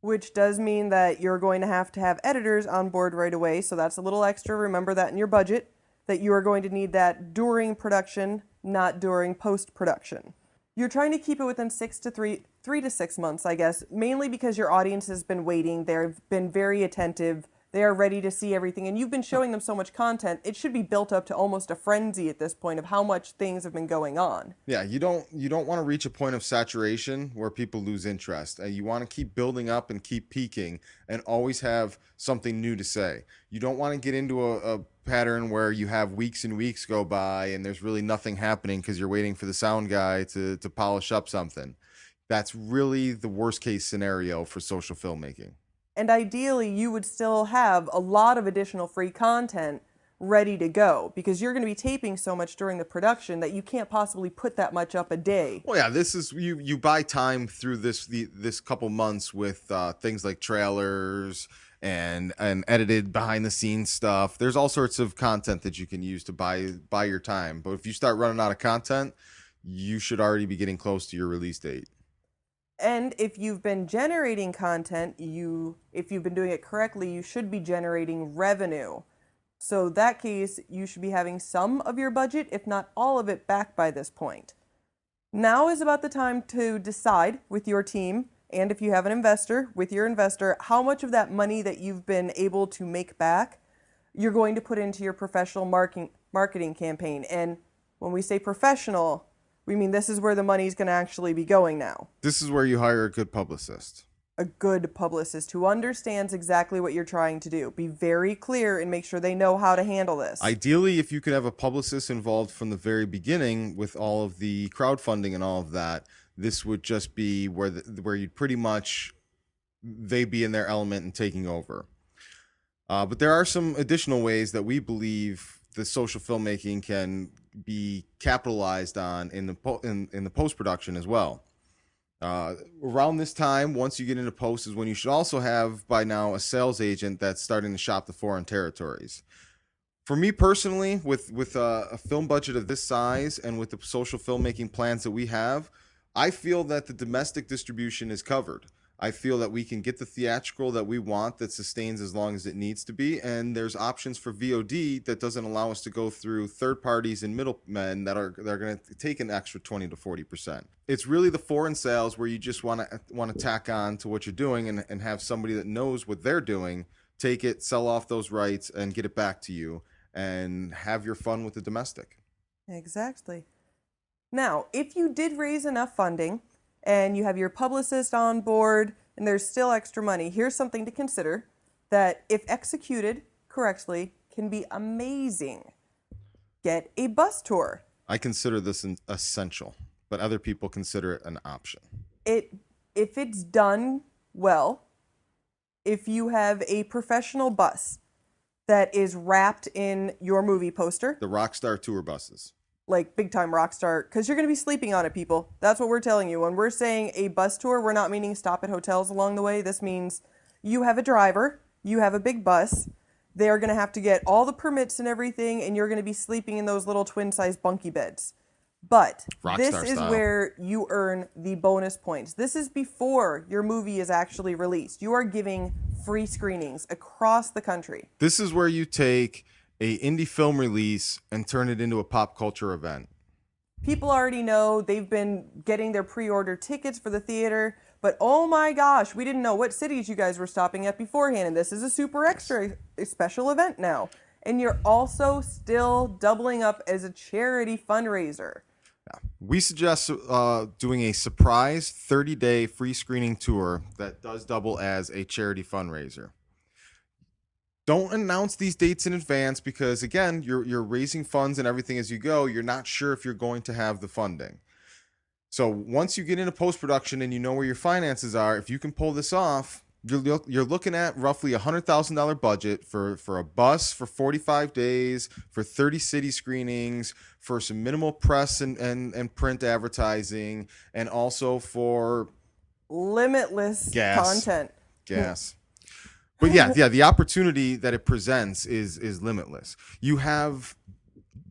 Which does mean that you're going to have editors on board right away, so that's a little extra. Remember that in your budget, that you are going to need that during production, not during post-production. You're trying to keep it within 3 to 6 months, I guess, mainly because your audience has been waiting. They've been very attentive. They are ready to see everything, and you've been showing them so much content. It should be built up to almost a frenzy at this point of how much things have been going on. Yeah, you don't want to reach a point of saturation where people lose interest. You want to keep building up and keep peaking and always have something new to say. You don't want to get into a pattern where you have weeks and weeks go by and there's really nothing happening because you're waiting for the sound guy to polish up something. That's really the worst case scenario for social filmmaking. And ideally, you would still have a lot of additional free content ready to go because you're going to be taping so much during the production that you can't possibly put that much up a day. Well, yeah, this is you buy time through this couple months with things like trailers and edited behind the scenes stuff. There's all sorts of content that you can use to buy your time. But if you start running out of content, you should already be getting close to your release date. And if you've been generating content, if you've been doing it correctly, you should be generating revenue. So in that case, you should be having some of your budget, if not all of it, back by this point. Now is about the time to decide with your team, and if you have an investor, with your investor, how much of that money that you've been able to make back, you're going to put into your professional marketing campaign. And when we say professional, we mean this is where the money's going to actually be going now. This is where you hire a good publicist. A good publicist who understands exactly what you're trying to do. Be very clear and make sure they know how to handle this. Ideally, if you could have a publicist involved from the very beginning with all of the crowdfunding and all of that, this would just be where you'd pretty much, they'd be in their element and taking over. But there are some additional ways that we believe the social filmmaking can be capitalized on in the post-production as well. Around this time, once you get into post, is when you should also have by now a sales agent that's starting to shop the foreign territories. For me personally, with a film budget of this size and with the social filmmaking plans that we have, I feel that the domestic distribution is covered. I feel that we can get the theatrical that we want that sustains as long as it needs to be, and there's options for VOD that doesn't allow us to go through third parties and middlemen that are going to take an extra 20 to 40%. It's really the foreign sales where you just want to tack on to what you're doing and have somebody that knows what they're doing, take it, sell off those rights, and get it back to you, and have your fun with the domestic. Exactly. Now, if you did raise enough funding, and you have your publicist on board, and there's still extra money, here's something to consider that, if executed correctly, can be amazing. Get a bus tour. I consider this an essential, but other people consider it an option. If it's done well, if you have a professional bus that is wrapped in your movie poster. The Rockstar tour buses. Like big time rock star, because you're going to be sleeping on it, people. That's what we're telling you. When we're saying a bus tour, we're not meaning stop at hotels along the way. This means you have a driver, you have a big bus, they're going to have to get all the permits and everything, and you're going to be sleeping in those little twin-size bunkie beds. But this is where you earn the bonus points. This is before your movie is actually released. You are giving free screenings across the country. This is where you take a indie film release and turn it into a pop culture event. People already know, they've been getting their pre-order tickets for the theater, but oh my gosh, we didn't know what cities you guys were stopping at beforehand, and this is a super extra special event now. And you're also still doubling up as a charity fundraiser. Yeah. We suggest doing a surprise 30-day free screening tour that does double as a charity fundraiser. Don't announce these dates in advance because, again, you're raising funds and everything as you go. You're not sure if you're going to have the funding. So once you get into post-production and you know where your finances are, if you can pull this off, You're looking at roughly $100,000 budget for a bus for 45 days, for 30 city screenings, for some minimal press and print advertising, and also for Limitless gas. content. Gas. But yeah, the opportunity that it presents is limitless. You have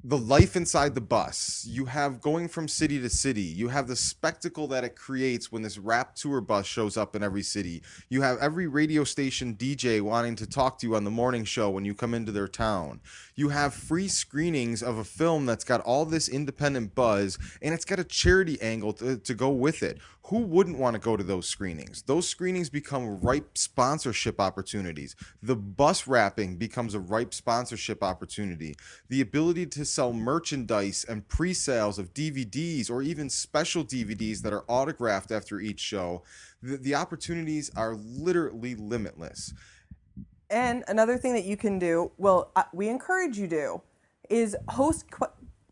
the life inside the bus. You have going from city to city. You have the spectacle that it creates when this rap tour bus shows up in every city. You have every radio station DJ wanting to talk to you on the morning show when you come into their town. You have free screenings of a film that's got all this independent buzz, and it's got a charity angle to go with it. Who wouldn't want to go to those screenings? Those screenings become ripe sponsorship opportunities. The bus wrapping becomes a ripe sponsorship opportunity. The ability to sell merchandise and pre-sales of DVDs or even special DVDs that are autographed after each show. The opportunities are literally limitless. And another thing that you can do, we encourage you to, is host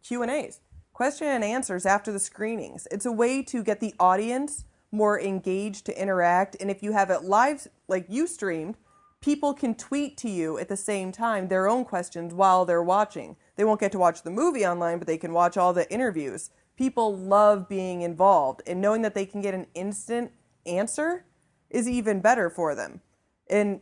Q&As, question and answers after the screenings. It's a way to get the audience more engaged, to interact. And if you have it live, like you streamed, people can tweet to you at the same time their own questions while they're watching. They won't get to watch the movie online, but they can watch all the interviews. People love being involved, and knowing that they can get an instant answer is even better for them. And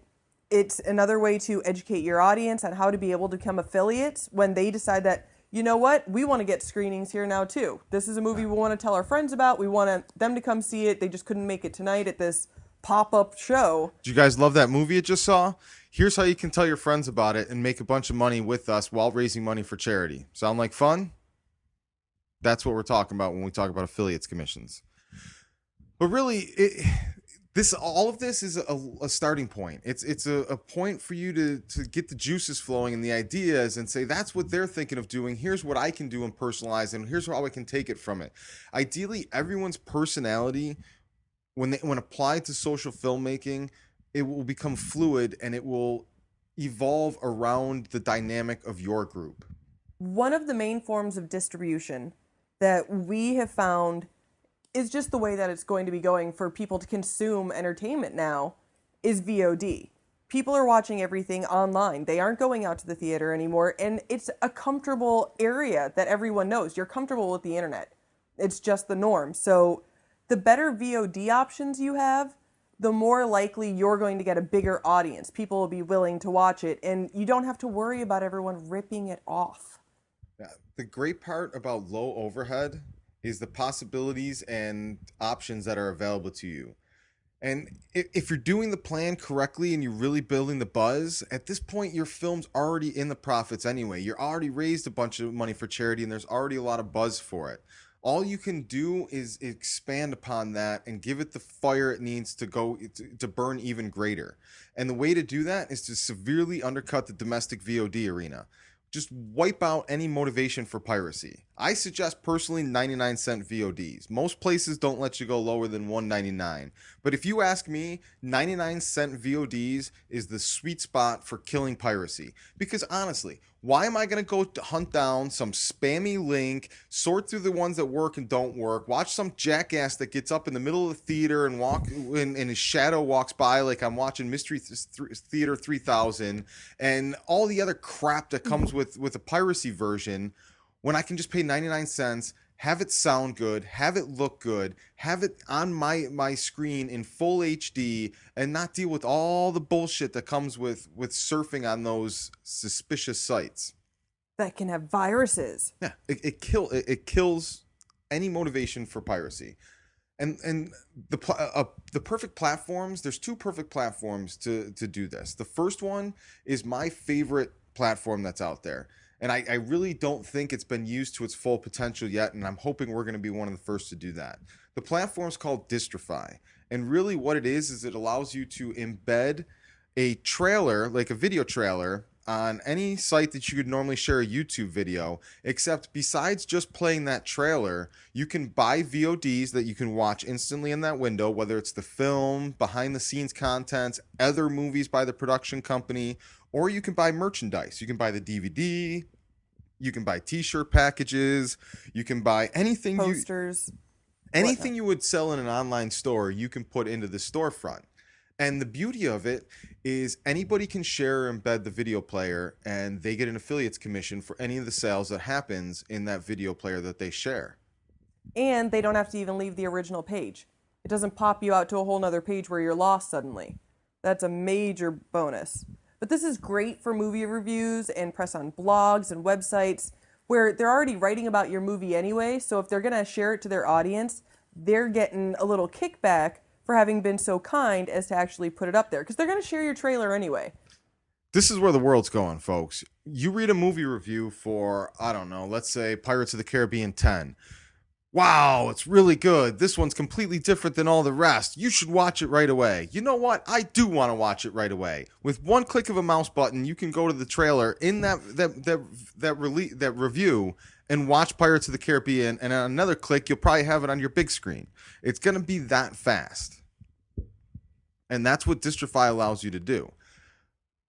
it's another way to educate your audience on how to be able to become affiliates when they decide that, you know what, we want to get screenings here now too. This is a movie we want to tell our friends about. We want them to come see it. They just couldn't make it tonight at this pop-up show. Do you guys love that movie you just saw? Here's how you can tell your friends about it and make a bunch of money with us while raising money for charity. Sound like fun? That's what we're talking about when we talk about affiliates commissions. But really, all of this is a starting point. It's a point for you to get the juices flowing and the ideas and say, that's what they're thinking of doing. Here's what I can do and personalize, and here's how I can take it from it. Ideally, everyone's personality, when applied to social filmmaking, it will become fluid and it will evolve around the dynamic of your group. One of the main forms of distribution that we have found is just the way that it's going to be going for people to consume entertainment now is VOD. People are watching everything online. They aren't going out to the theater anymore, and it's a comfortable area that everyone knows. You're comfortable with the internet. It's just the norm. So the better VOD options you have, the more likely you're going to get a bigger audience. People will be willing to watch it, and you don't have to worry about everyone ripping it off. Yeah, the great part about low overhead is the possibilities and options that are available to you. And if you're doing the plan correctly and you're really building the buzz, at this point your film's already in the profits anyway. You're already raised a bunch of money for charity and there's already a lot of buzz for it. All you can do is expand upon that and give it the fire it needs to go to burn even greater. And the way to do that is to severely undercut the domestic VOD arena. Just wipe out any motivation for piracy. I suggest personally 99-cent VODs. Most places don't let you go lower than $1.99. But if you ask me, 99-cent VODs is the sweet spot for killing piracy. Because honestly, why am I going to go hunt down some spammy link, sort through the ones that work and don't work, watch some jackass that gets up in the middle of the theater and and his shadow walks by like I'm watching Mystery Theater 3000 and all the other crap that comes with a piracy version, when I can just pay 99 cents, have it sound good, have it look good, have it on my screen in full HD, and not deal with all the bullshit that comes with surfing on those suspicious sites that can have viruses. Yeah, it kills any motivation for piracy. And the perfect platforms, there's two perfect platforms to do this. The first one is my favorite platform that's out there. And I really don't think it's been used to its full potential yet, and I'm hoping we're going to be one of the first to do that. The platform's called Distrify, and really what it is it allows you to embed a trailer, like a video trailer, on any site that you could normally share a YouTube video, except besides just playing that trailer, you can buy VODs that you can watch instantly in that window, whether it's the film, behind-the-scenes contents, other movies by the production company, or you can buy merchandise. You can buy the DVD, you can buy t-shirt packages, you can buy anything. Posters. Anything you would sell in an online store, you can put into the storefront. And the beauty of it is anybody can share or embed the video player, and they get an affiliates commission for any of the sales that happens in that video player that they share. And they don't have to even leave the original page. It doesn't pop you out to a whole nother page where you're lost suddenly. That's a major bonus. But this is great for movie reviews and press on blogs and websites where they're already writing about your movie anyway, so if they're going to share it to their audience, they're getting a little kickback for having been so kind as to actually put it up there, because they're going to share your trailer anyway. This is where the world's going, folks. You read a movie review for, I don't know, let's say Pirates of the Caribbean 10. Wow, it's really good. This one's completely different than all the rest. You should watch it right away. You know what? I do want to watch it right away. With one click of a mouse button, you can go to the trailer in that review and watch Pirates of the Caribbean, and on another click, you'll probably have it on your big screen. It's going to be that fast. And that's what Distrify allows you to do.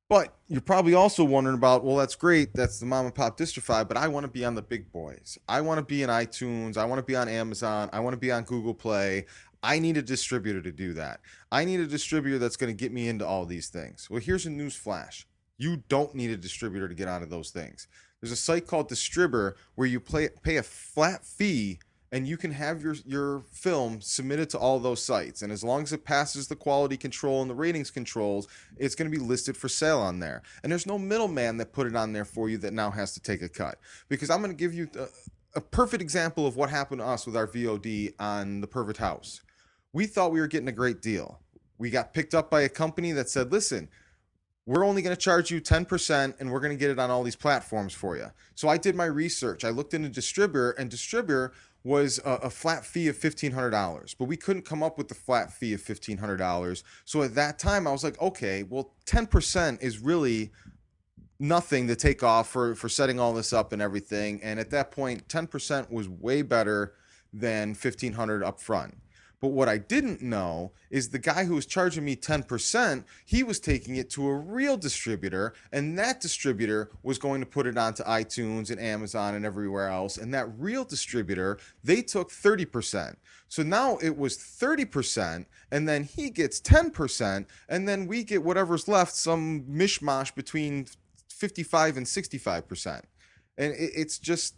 But you're probably also wondering about, well, that's great. That's the mom and pop Distrify, but I want to be on the big boys. I want to be in iTunes. I want to be on Amazon. I want to be on Google Play. I need a distributor to do that. I need a distributor that's going to get me into all these things. Well, here's a news flash. You don't need a distributor to get onto those things. There's a site called Distributor where you pay a flat fee, and you can have your film submitted to all those sites. And as long as it passes the quality control and the ratings controls, it's going to be listed for sale on there. And there's no middleman that put it on there for you that now has to take a cut. Because I'm going to give you a perfect example of what happened to us with our VOD on The Perfect House. We thought we were getting a great deal. We got picked up by a company that said, listen, we're only going to charge you 10% and we're going to get it on all these platforms for you. So I did my research. I looked into Distributor, and Distributor was a flat fee of $1,500, but we couldn't come up with the flat fee of $1,500. So at that time, I was like, okay, well, 10% is really nothing to take off for setting all this up and everything. And at that point, 10% was way better than $1,500 up front. But what I didn't know is the guy who was charging me 10%, he was taking it to a real distributor, and that distributor was going to put it onto iTunes and Amazon and everywhere else. And that real distributor, they took 30%. So now it was 30%, and then he gets 10%, and then we get whatever's left, some mishmash between 55 and 65%. And it's just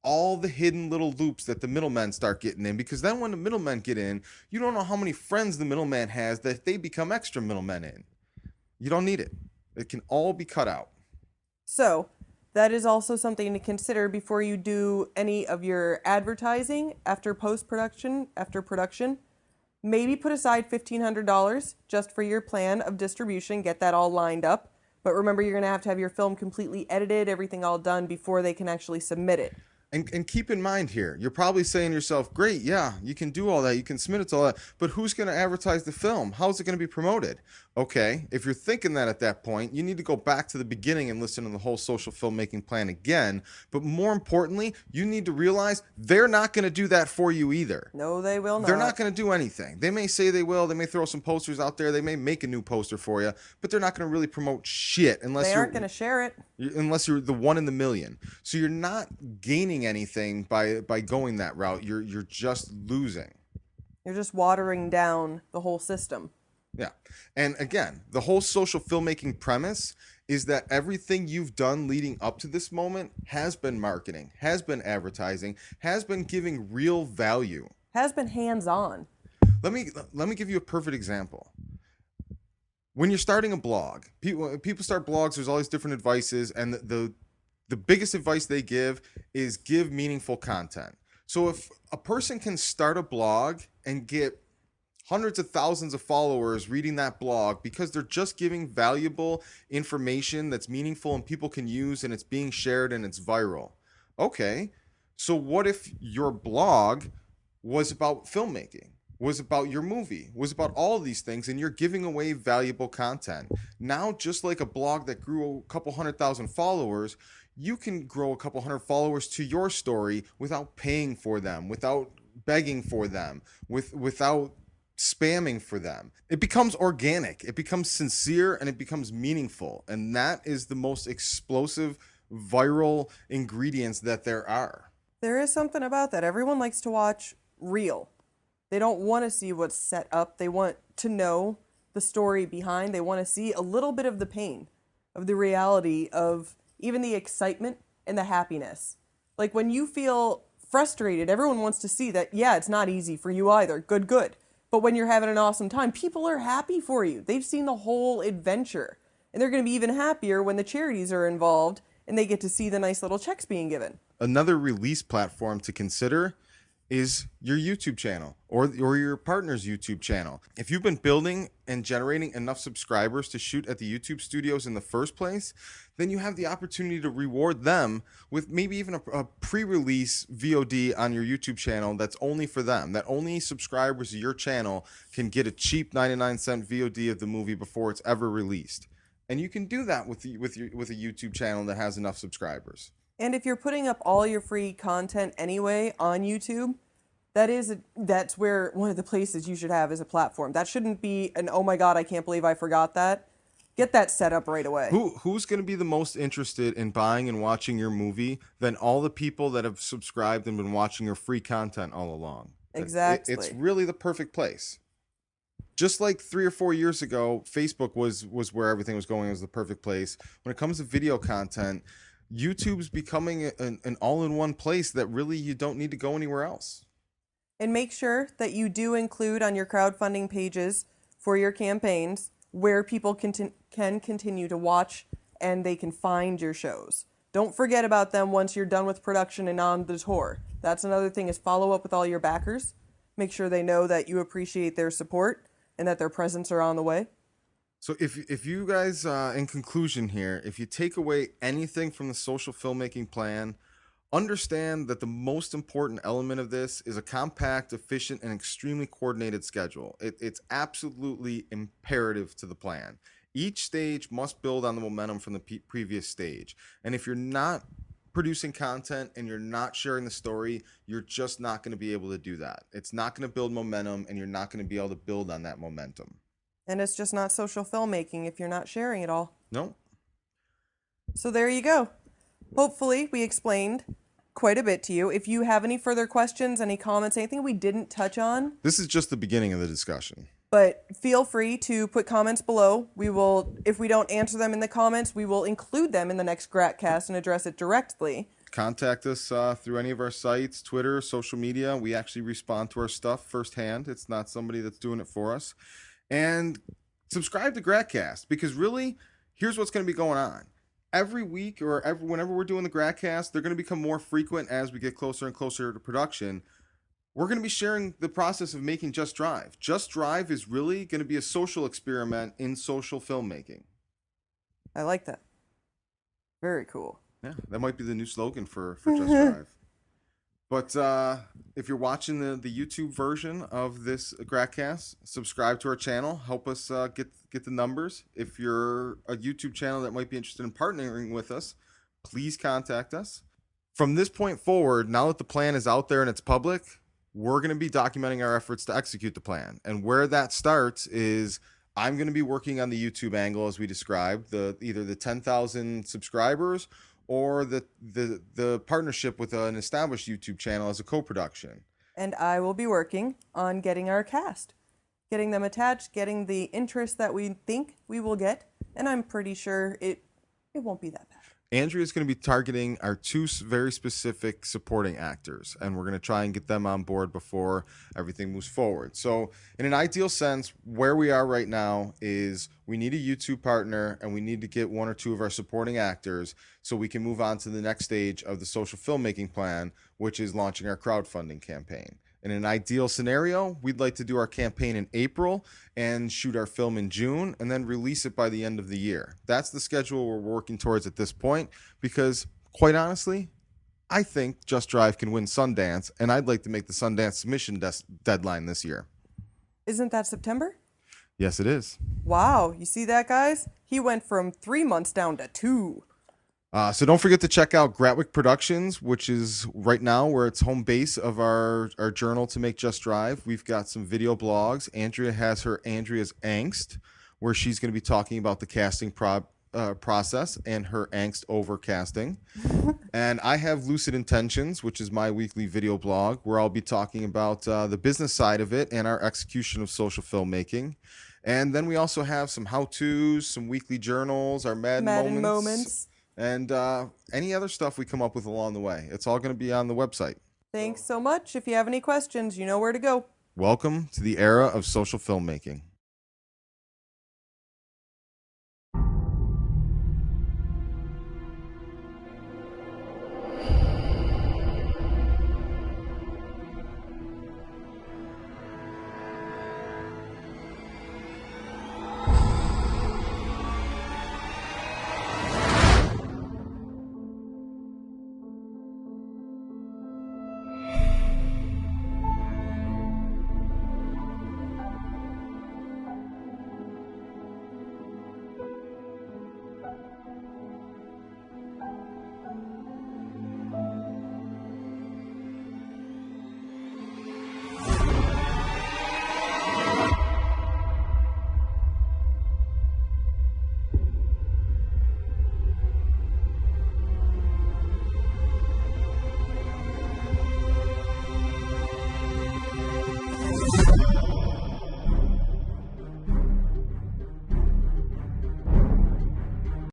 all the hidden little loops that the middlemen start getting in, because then when the middlemen get in, you don't know how many friends the middleman has that they become extra middlemen in. You don't need it. It can all be cut out. So that is also something to consider before you do any of your advertising after post-production, after production. Maybe put aside $1,500 just for your plan of distribution, get that all lined up. But remember, you're going to have your film completely edited, everything all done before they can actually submit it. And keep in mind here, you're probably saying to yourself, great, yeah, you can do all that, you can submit it to all that, but who's going to advertise the film? How's it going to be promoted? Okay, if you're thinking that at that point, you need to go back to the beginning and listen to the whole social filmmaking plan again. But more importantly, you need to realize they're not going to do that for you either. No, they will not. They're not going to do anything. They may say they will. They may throw some posters out there. They may make a new poster for you, but they're not going to really promote shit unless they aren't going to share it. Unless you're the one in the million. So you're not gaining anything by going that route. You're just losing. You're just watering down the whole system. Yeah. And again, the whole social filmmaking premise is that everything you've done leading up to this moment has been marketing, has been advertising, has been giving real value. Has been hands-on. Let me give you a perfect example. When you're starting a blog, people start blogs, there's all these different advices, and the biggest advice they give is give meaningful content. So if a person can start a blog and get hundreds of thousands of followers reading that blog because they're just giving valuable information that's meaningful and people can use, and it's being shared and it's viral. Okay, so what if your blog was about filmmaking, was about your movie, was about all these things, and you're giving away valuable content? Now, just like a blog that grew a couple 100,000 followers, you can grow a couple hundred followers to your story without paying for them, without begging for them, without spamming for them. It becomes organic, it becomes sincere, and it becomes meaningful. And that is the most explosive viral ingredients that there are. There is something about that. Everyone likes to watch real. They don't want to see what's set up. They want to know the story behind. They want to see a little bit of the pain, of the reality, of even the excitement and the happiness. Like when you feel frustrated, everyone wants to see that, yeah, it's not easy for you either. Good, good. But when you're having an awesome time, people are happy for you. They've seen the whole adventure. And they're going to be even happier when the charities are involved and they get to see the nice little checks being given. Another release platform to consider is your YouTube channel or your partner's YouTube channel. If you've been building and generating enough subscribers to shoot at the YouTube studios in the first place, then you have the opportunity to reward them with maybe even a pre-release VOD on your YouTube channel that's only for them, that only subscribers of your channel can get a cheap 99-cent VOD of the movie before it's ever released. And you can do that with a YouTube channel that has enough subscribers. And if you're putting up all your free content anyway on YouTube, that's where one of the places you should have is a platform. That shouldn't be an, oh my God, I can't believe I forgot that. Get that set up right away. Who's going to be the most interested in buying and watching your movie than all the people that have subscribed and been watching your free content all along? Exactly. It's really the perfect place. Just like 3 or 4 years ago, Facebook was where everything was going, as the perfect place. When it comes to video content, YouTube's becoming an all-in-one place that really you don't need to go anywhere else. And make sure that you do include on your crowdfunding pages for your campaigns where people can continue to watch and they can find your shows. Don't forget about them once you're done with production and on the tour. That's another thing, is follow up with all your backers. Make sure they know that you appreciate their support and that their presents are on the way. So if you guys, in conclusion here, if you take away anything from the social filmmaking plan, understand that the most important element of this is a compact, efficient, and extremely coordinated schedule. It's absolutely imperative to the plan. Each stage must build on the momentum from the previous stage. And if you're not producing content and you're not sharing the story, you're just not going to be able to do that. It's not going to build momentum, and you're not going to be able to build on that momentum. And it's just not social filmmaking if you're not sharing it all. No. So there you go. Hopefully we explained quite a bit to you. If you have any further questions, any comments, anything we didn't touch on, This is just the beginning of the discussion. but feel free to put comments below. We will, if we don't answer them in the comments, we will include them in the next Gratcast and address it directly. Contact us through any of our sites, Twitter, social media. We actually respond to our stuff firsthand. It's not somebody that's doing it for us. And subscribe to Gratcast, because really, here's what's going to be going on. Every week or whenever we're doing the Gratcast, they're going to become more frequent as we get closer and closer to production. We're going to be sharing the process of making Just Drive. Just Drive is really going to be a social experiment in social filmmaking. I like that. Very cool. Yeah, that might be the new slogan for Just Drive. But if you're watching the YouTube version of this Gratcast, subscribe to our channel. Help us get the numbers. If you're a YouTube channel that might be interested in partnering with us, please contact us. From this point forward, now that the plan is out there and it's public, we're going to be documenting our efforts to execute the plan. And where that starts is I'm going to be working on the YouTube angle, as we described, either the 10,000 subscribers or the partnership with an established YouTube channel as a co-production. And I will be working on getting our cast, getting them attached, getting the interest that we think we will get, and I'm pretty sure it won't be that bad. Andrea is going to be targeting our 2 very specific supporting actors, and we're going to try and get them on board before everything moves forward. So in an ideal sense, where we are right now is we need a YouTube partner, and we need to get 1 or 2 of our supporting actors so we can move on to the next stage of the social filmmaking plan, which is launching our crowdfunding campaign. In an ideal scenario, we'd like to do our campaign in April and shoot our film in June and then release it by the end of the year. That's the schedule we're working towards at this point, because quite honestly, I think Just Drive can win Sundance, and I'd like to make the Sundance submission deadline this year. Isn't that September? Yes, it is. Wow, you see that, guys? He went from 3 months down to 2. So don't forget to check out Gratwick Productions, which is right now where it's home base of our journal to make Just Drive. We've got some video blogs. Andrea has her Andrea's Angst, where she's going to be talking about the casting process and her angst over casting. And I have Lucid Intentions, which is my weekly video blog, where I'll be talking about the business side of it and our execution of social filmmaking. And then we also have some how-tos, some weekly journals, our Madden moments. And any other stuff we come up with along the way. It's all going to be on the website. Thanks so much. If you have any questions, you know where to go. Welcome to the era of social filmmaking.